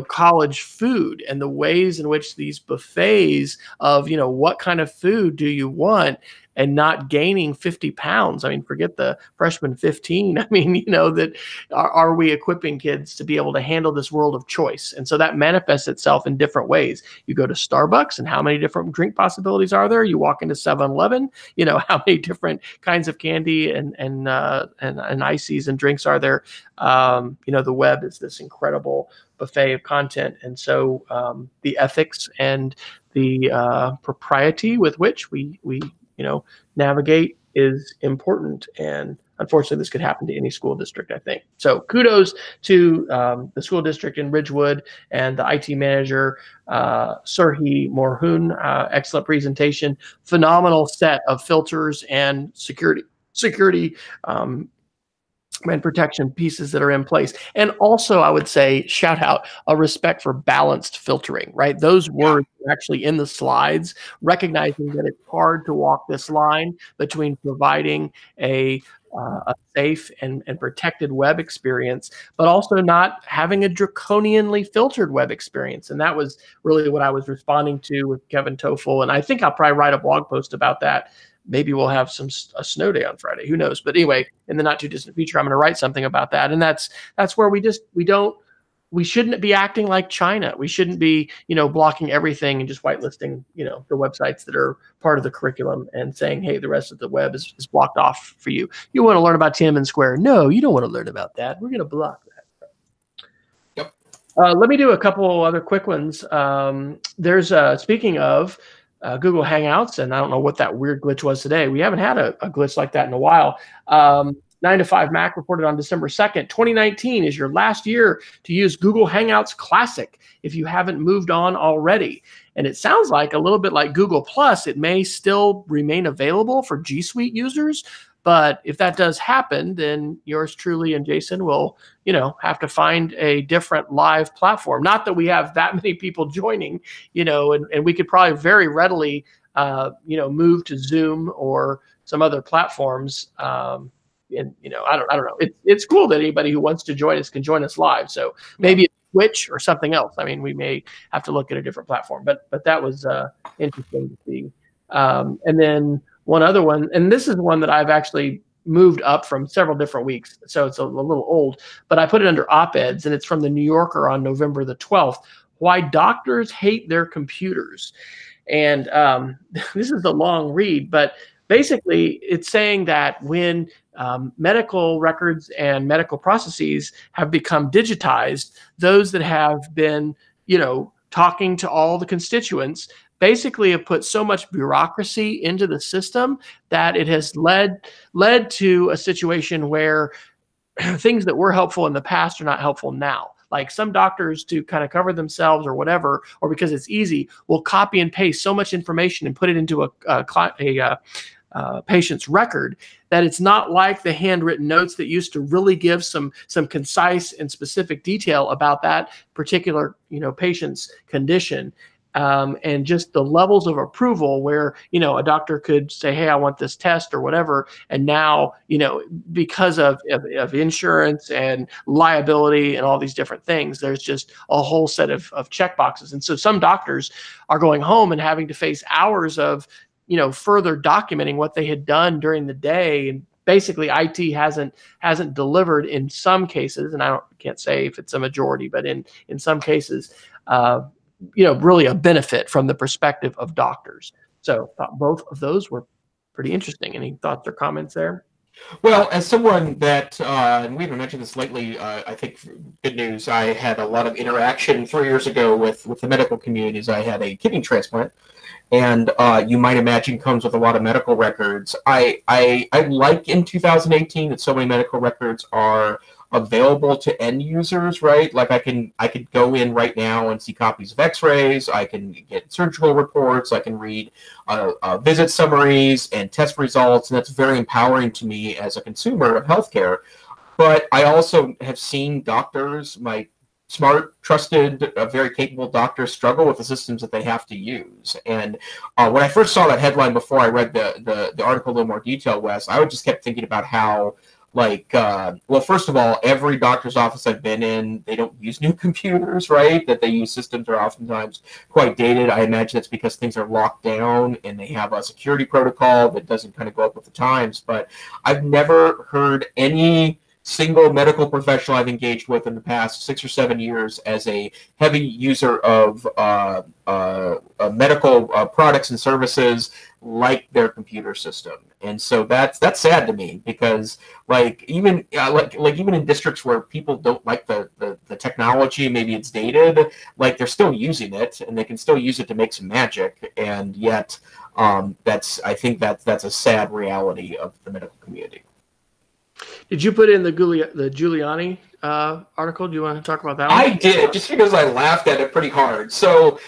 college food and the ways in which these buffets of, what kind of food do you want, and not gaining 50 pounds. I mean, forget the freshman 15. I mean, that are we equipping kids to be able to handle this world of choice? And so that manifests itself in different ways. You go to Starbucks, and how many different drink possibilities are there? You walk into 7-Eleven, how many different kinds of candy and ices and drinks are there? The web is this incredible buffet of content. And so the ethics and the propriety with which we navigate is important. And unfortunately, this could happen to any school district, I think. So kudos to the school district in Ridgewood and the IT manager, Surhi Morhun. Excellent presentation. Phenomenal set of filters and security and protection pieces that are in place. And also, I would say, shout out a respect for balanced filtering, right? Those words are actually in the slides, recognizing that it's hard to walk this line between providing a safe and protected web experience, but also not having a draconianly filtered web experience. And that was really what I was responding to with Kevin Toffel. And I think I'll probably write a blog post about that. Maybe we'll have a snow day on Friday. Who knows? But anyway, in the not too distant future, I'm going to write something about that. And that's where we shouldn't be acting like China. We shouldn't be, blocking everything and just whitelisting, the websites that are part of the curriculum and saying, hey, the rest of the web is blocked off for you. You want to learn about Tiananmen Square? No, you don't want to learn about that. We're going to block that.
Yep.
Let me do a couple other quick ones. There's speaking of Google Hangouts, and I don't know what that weird glitch was today. We haven't had a glitch like that in a while. 9 to 5 Mac reported on December 2nd, 2019 is your last year to use Google Hangouts Classic if you haven't moved on already. And it sounds like a little bit like Google Plus, it may still remain available for G Suite users. But if that does happen, then yours truly and Jason will, have to find a different live platform. Not that we have that many people joining, and we could probably very readily, move to Zoom or some other platforms. And I don't know. It's cool that anybody who wants to join us can join us live. So maybe it's Twitch or something else. I mean, we may have to look at a different platform. But that was interesting to see. And then one other one, and this is one that I've actually moved up from several different weeks, so it's a little old, but I put it under op-eds, and it's from the New Yorker on November the 12th, Why Doctors Hate Their Computers. And this is a long read, but basically it's saying that when medical records and medical processes have become digitized, those that have been, talking to all the constituents basically have put so much bureaucracy into the system that it has led to a situation where things that were helpful in the past are not helpful now. Like some doctors, to kind of cover themselves or whatever, or because it's easy, will copy and paste so much information and put it into a patient's record that it's not like the handwritten notes that used to really give some concise and specific detail about that particular patient's condition. And just the levels of approval where, a doctor could say, hey, I want this test or whatever. And now, because of insurance and liability and all these different things, there's just a whole set of checkboxes. And so some doctors are going home and having to face hours of, further documenting what they had done during the day. And basically IT hasn't delivered in some cases. And I can't say if it's a majority, but in some cases, really a benefit from the perspective of doctors. So I thought both of those were pretty interesting. Any thoughts or comments there?
Well, as someone that, and we haven't mentioned this lately, I think good news, I had a lot of interaction 3 years ago with the medical communities. I had a kidney transplant, and you might imagine comes with a lot of medical records. I like in 2018 that so many medical records are available to end users, right? Like I could go in right now and see copies of x-rays, I can get surgical reports, I can read visit summaries and test results, and that's very empowering to me as a consumer of healthcare. But I also have seen doctors, my smart, trusted, very capable doctors struggle with the systems that they have to use. And when I first saw that headline before I read the article in a little more detail, Wes, I just kept thinking about how, like, well, first of all, every doctor's office I've been in, they don't use new computers, right? That they use systems that are oftentimes quite dated. I imagine that's because things are locked down and they have a security protocol that doesn't kind of go up with the times. But I've never heard any single medical professional I've engaged with in the past 6 or 7 years as a heavy user of medical products and services like their computer system. And so that's sad to me, because like even even in districts where people don't like the technology, maybe it's dated, like they're still using it and they can still use it to make some magic. And yet I think that's a sad reality of the medical community.
Did you put in the Giuliani article? Do you want to talk about that one?
I did, just because I laughed at it pretty hard. So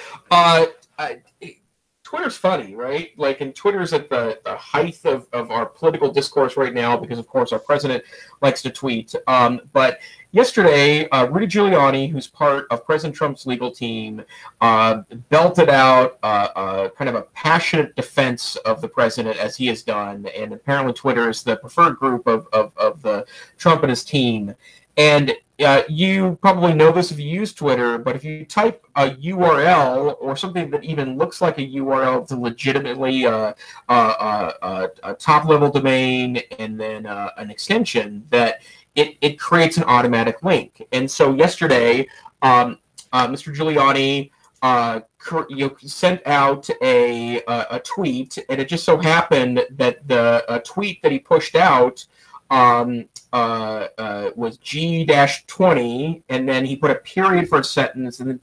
Twitter's funny, right? Like, and Twitter's at the height of our political discourse right now because, of course, our president likes to tweet. But yesterday, Rudy Giuliani, who's part of President Trump's legal team, belted out kind of a passionate defense of the president, as he has done. And apparently Twitter is the preferred group of the Trump and his team. And you probably know this if you use Twitter, but if you type a URL or something that even looks like a URL to legitimately a top-level domain and then an extension, that it creates an automatic link. And so yesterday, Mr. Giuliani sent out a tweet, and it just so happened that the tweet that he pushed out was G-20, and then he put a period for a sentence, and then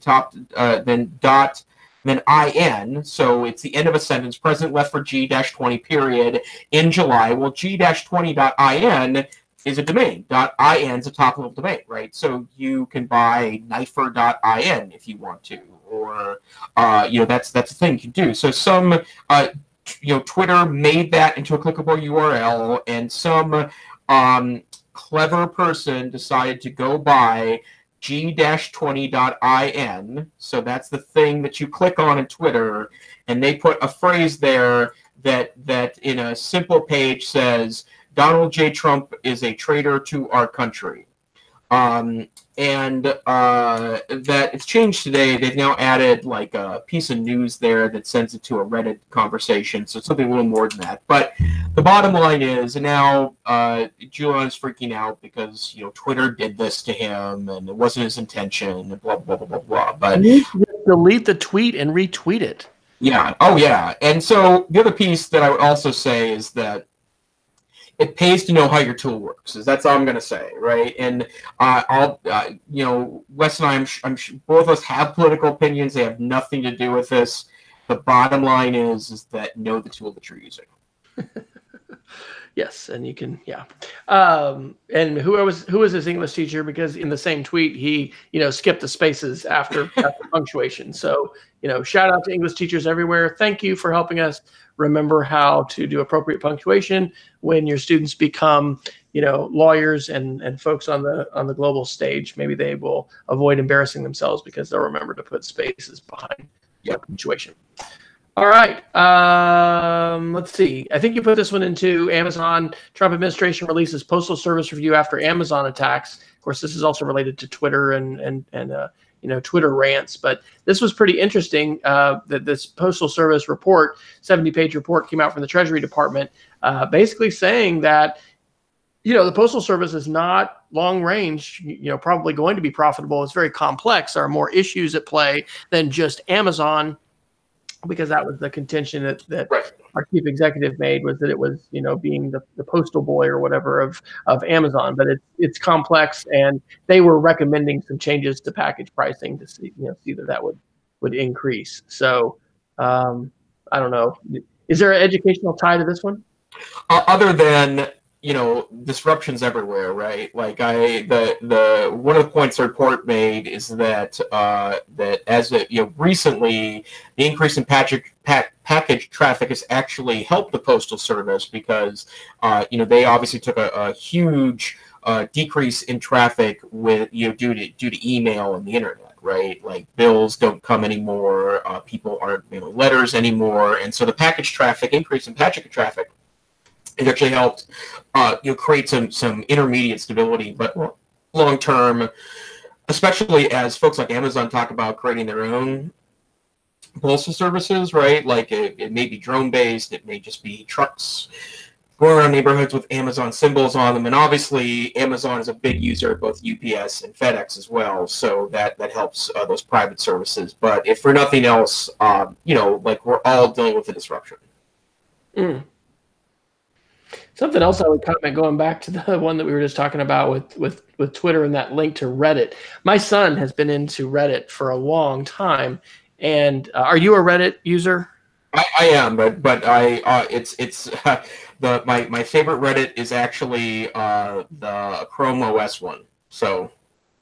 dot, then IN. So it's the end of a sentence. President left for G-20 period in July. Well, G-20.in is a domain. .in is a top-level domain, right? So you can buy knifer.in if you want to, or that's a thing you can do. So some Twitter made that into a clickable URL, and some clever person decided to go buy G-20.in. So that's the thing that you click on in Twitter, and they put a phrase there that in a simple page says, Donald J. Trump is a traitor to our country. And that it's changed today. They've now added like a piece of news there that sends it to a Reddit conversation. So it's something a little more than that. But the bottom line is now Giuliani's freaking out because Twitter did this to him and it wasn't his intention. And blah blah blah blah blah. But
you delete the tweet and retweet it.
Yeah. Oh yeah. And so the other piece that I would also say is that it pays to know how your tool works. That's all I'm going to say, right? And Wes and I'm sure both of us have political opinions. They have nothing to do with this. The bottom line is that know the tool that you're using.
Yes, and you can, yeah. And who was his English teacher? Because in the same tweet, he skipped the spaces after punctuation. So shout out to English teachers everywhere. Thank you for helping us remember how to do appropriate punctuation when your students become lawyers and folks on the global stage. Maybe they will avoid embarrassing themselves because they'll remember to put spaces behind punctuation. All right. Let's see. I think you put this one into Amazon. Trump administration releases Postal Service review after Amazon attacks. Of course, this is also related to Twitter and Twitter rants. But this was pretty interesting that this Postal Service report, 70-page report, came out from the Treasury Department, basically saying that the Postal Service is not long range, probably going to be profitable. It's very complex. There are more issues at play than just Amazon, because that was the contention that
right.
Our chief executive made, was that it was, being the postal boy or whatever of Amazon. But it's complex, and they were recommending some changes to package pricing to see that would increase. So I don't know. Is there an educational tie to this one?
Other than disruptions everywhere, right? Like the one of the points the report made is that that as recently the increase in package traffic has actually helped the Postal Service because they obviously took a huge decrease in traffic with due to email and the internet, right? Like bills don't come anymore, people aren't mailing letters anymore, and so the package traffic increase in package traffic, it actually helped create some intermediate stability, but long term, especially as folks like Amazon talk about creating their own postal services, right? Like it may be drone based, it may just be trucks going around neighborhoods with Amazon symbols on them, and obviously Amazon is a big user of both UPS and FedEx as well, so that helps those private services. But if for nothing else, like we're all dealing with the disruption.
Something else I would comment, going back to the one that we were just talking about with Twitter and that link to Reddit. My son has been into Reddit for a long time. And are you a Reddit user?
I am, but I it's my favorite Reddit is actually the Chrome OS one. So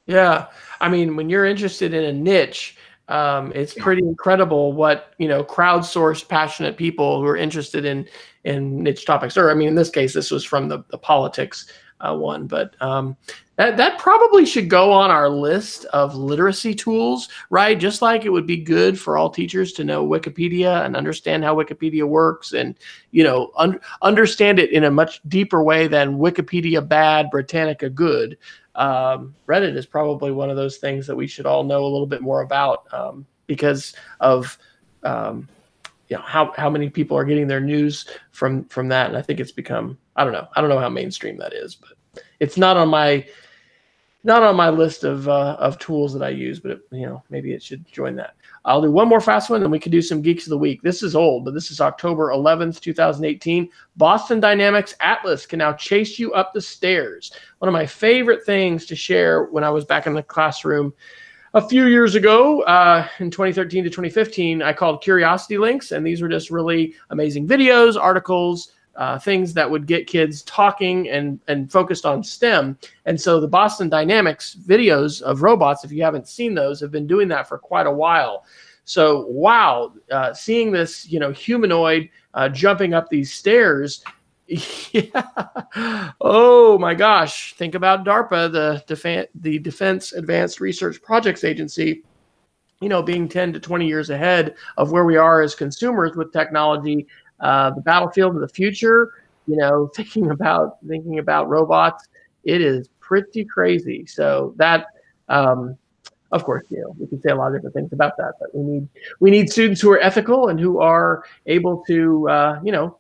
yeah, I mean, when you're interested in a niche, it's pretty incredible what crowdsourced passionate people who are interested in niche topics. Or I mean, in this case, this was from the politics one, but that probably should go on our list of literacy tools, right? Just like it would be good for all teachers to know Wikipedia and understand how Wikipedia works, and understand it in a much deeper way than Wikipedia bad, Britannica good. Reddit is probably one of those things that we should all know a little bit more about, because of how many people are getting their news from that. And I think it's become, I don't know how mainstream that is, but it's not on my list of tools that I use, but maybe it should join that. I'll do one more fast one, and we can do some Geeks of the Week. This is old, but this is October 11th, 2018. Boston Dynamics Atlas can now chase you up the stairs. One of my favorite things to share when I was back in the classroom a few years ago, in 2013 to 2015, I called Curiosity Links, and these were just really amazing videos, articles, things that would get kids talking and focused on STEM. And so the Boston Dynamics videos of robots, if you haven't seen those, have been doing that for quite a while. So, wow, seeing this, humanoid jumping up these stairs. Yeah. Oh my gosh. Think about DARPA, the Defense Advanced Research Projects Agency, being 10 to 20 years ahead of where we are as consumers with technology. The battlefield of the future, thinking about robots, it is pretty crazy. So that, of course, we can say a lot of different things about that, but we need students who are ethical and who are able to,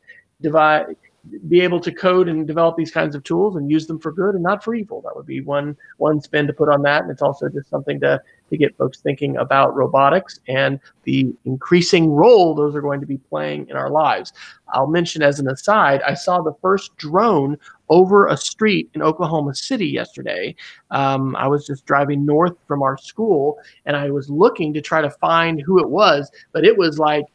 be able to code and develop these kinds of tools and use them for good and not for evil. That would be one spin to put on that. And it's also just something to get folks thinking about robotics and the increasing role those are going to be playing in our lives. I'll mention as an aside, I saw the first drone over a street in Oklahoma City yesterday. I was just driving north from our school, and I was looking to try to find who it was, but it was like,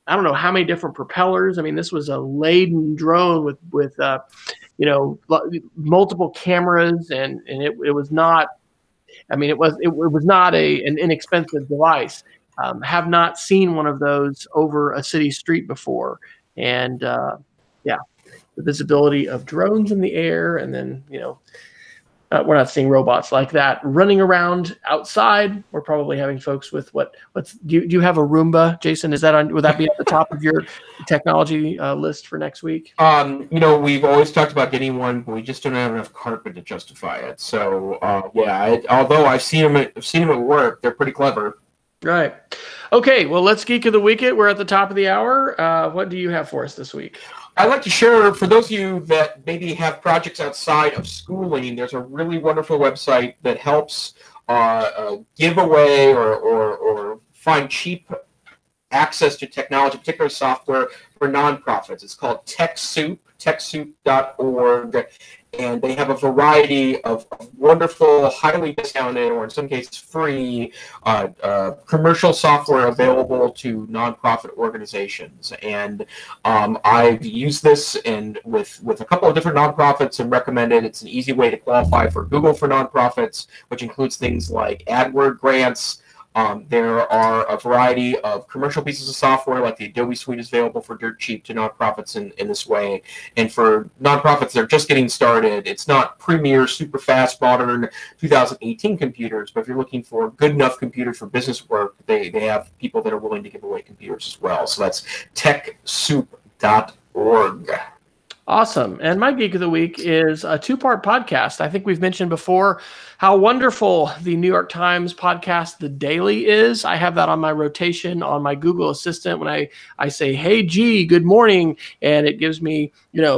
I don't know how many different propellers. I mean, this was a laden drone with multiple cameras, and it was not. I mean, it was not an inexpensive device. Have not seen one of those over a city street before, and the visibility of drones in the air, and then we're not seeing robots like that running around outside. We're probably having folks with do you have a Roomba, Jason? Would that be at the top of your technology list for next week?
We've always talked about getting one, but we just don't have enough carpet to justify it. So although I've seen them at work, they're pretty clever.
Right. Okay. Well, let's Geek of the Week it. We're at the top of the hour. What do you have for us this week?
I'd like to share, for those of you that maybe have projects outside of schooling, there's a really wonderful website that helps give away or find cheap access to technology, particular software for nonprofits. It's called TechSoup, TechSoup.org, and they have a variety of wonderful, highly discounted, or in some cases free, commercial software available to nonprofit organizations. And I've used this with a couple of different nonprofits and recommend it. It's an easy way to qualify for Google for nonprofits, which includes things like AdWord grants, There are a variety of commercial pieces of software, like the Adobe Suite is available for dirt cheap to nonprofits in this way. And for nonprofits that are just getting started, it's not premier, super fast, modern 2018 computers, but if you're looking for good enough computers for business work, they have people that are willing to give away computers as well. So that's TechSoup.org.
Awesome. And my Geek of the Week is a two-part podcast. I think we've mentioned before how wonderful the New York Times podcast, The Daily, is. I have that on my rotation on my Google Assistant when I say, hey, G, good morning, and it gives me,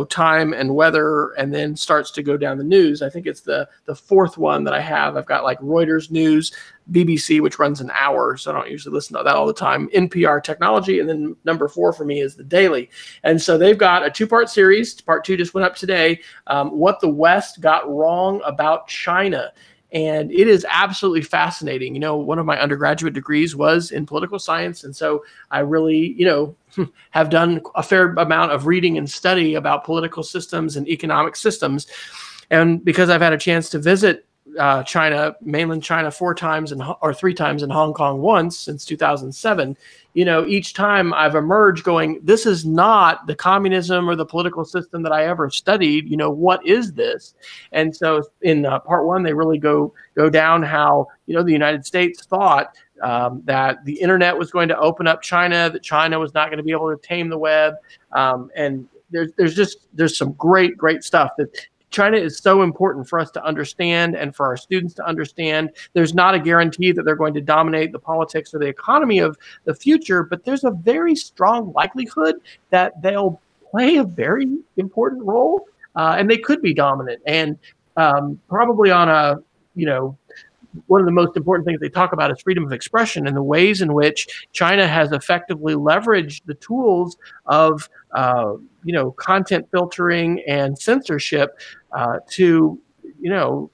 time and weather, and then starts to go down the news. I think it's the fourth one that I have. I've got like Reuters News, BBC, which runs an hour, so I don't usually listen to that all the time, NPR Technology, and then number 4 for me is The Daily. And so they've got a two-part series. Part 2 just went up today, What the West Got Wrong About China. And it is absolutely fascinating. One of my undergraduate degrees was in political science, and so I really, have done a fair amount of reading and study about political systems and economic systems. And because I've had a chance to visit China, mainland China 4 times or 3 times, in Hong Kong once since 2007, each time I've emerged going, this is not the communism or the political system that I ever studied. What is this? And so in part 1, they really go down how, the United States thought that the internet was going to open up China, that China was not going to be able to tame the web. And there's some great stuff that China is so important for us to understand and for our students to understand. There's not a guarantee that they're going to dominate the politics or the economy of the future, but there's a very strong likelihood that they'll play a very important role, and they could be dominant. And probably on a, one of the most important things they talk about is freedom of expression and the ways in which China has effectively leveraged the tools of, content filtering and censorship to,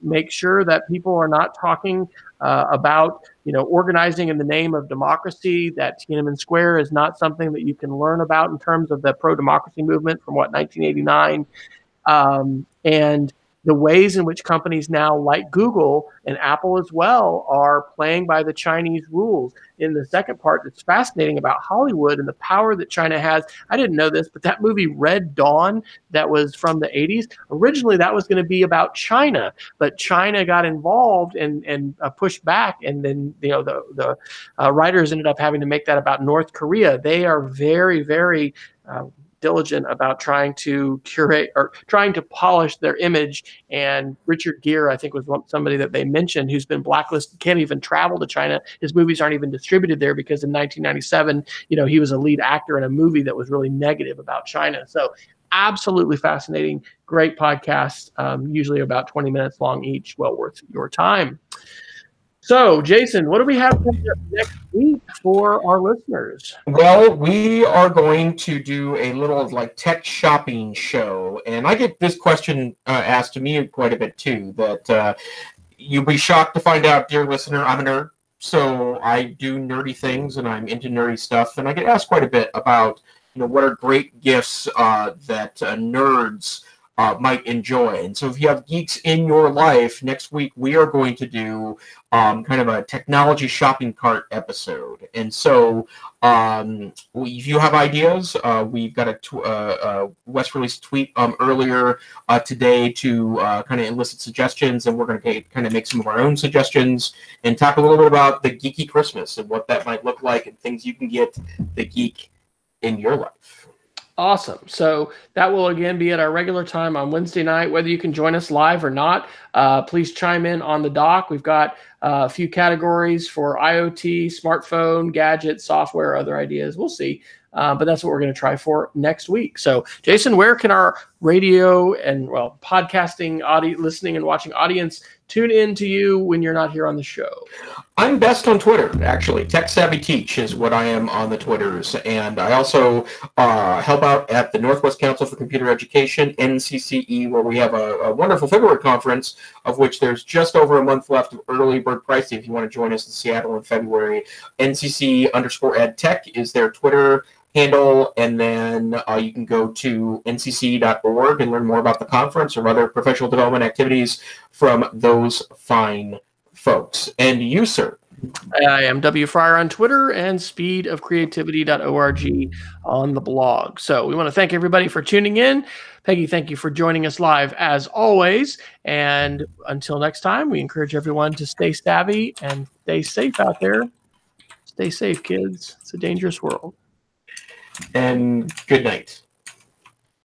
make sure that people are not talking about, organizing in the name of democracy, that Tiananmen Square is not something that you can learn about in terms of the pro-democracy movement from 1989. And the ways in which companies now, like Google and Apple as well, are playing by the Chinese rules. In the second part, it's fascinating about Hollywood and the power that China has. I didn't know this, but that movie Red Dawn that was from the 80s, originally that was going to be about China, but China got involved and pushed back, and then the writers ended up having to make that about North Korea. They are very, very diligent about trying to curate or trying to polish their image. And Richard Gere, I think, was somebody that they mentioned who's been blacklisted, can't even travel to China. His movies aren't even distributed there because in 1997, he was a lead actor in a movie that was really negative about China. So absolutely fascinating, great podcast, usually about 20 minutes long each, well worth your time. So, Jason, what do we have next week for our listeners?
Well, we are going to do a little tech shopping show, and I get this question asked to me quite a bit too. That you'll be shocked to find out, dear listener, I'm a nerd, so I do nerdy things, and I'm into nerdy stuff, and I get asked quite a bit about what are great gifts that nerds might enjoy. And so if you have geeks in your life, next week we are going to do kind of a technology shopping cart episode. And so if you have ideas, we've got a Wes released a tweet earlier today to kind of elicit suggestions, and we're going to kind of make some of our own suggestions and talk a little bit about the geeky Christmas and what that might look like and things you can get the geek in your life.
Awesome. So that will again be at our regular time on Wednesday night. Whether you can join us live or not, please chime in on the doc. We've got a few categories for IoT, smartphone, gadgets, software, other ideas. We'll see. But that's what we're going to try for next week. So, Jason, where can our radio and, podcasting, listening and watching audience tune in to you when you're not here on the show?
I'm best on Twitter, actually. Tech Savvy Teach is what I am on the Twitters. And I also help out at the Northwest Council for Computer Education, NCCE, where we have a wonderful February conference, of which there's just over a month left of early bird pricing if you want to join us in Seattle in February. NCC_EdTech is their Twitter handle, and then you can go to ncc.org and learn more about the conference or other professional development activities from those fine folks. And you, sir?
I am W. Fryer on Twitter and speedofcreativity.org on the blog. So we want to thank everybody for tuning in. Peggy, thank you for joining us live as always. And until next time, we encourage everyone to stay savvy and stay safe out there. Stay safe, kids. It's a dangerous world.
And good night.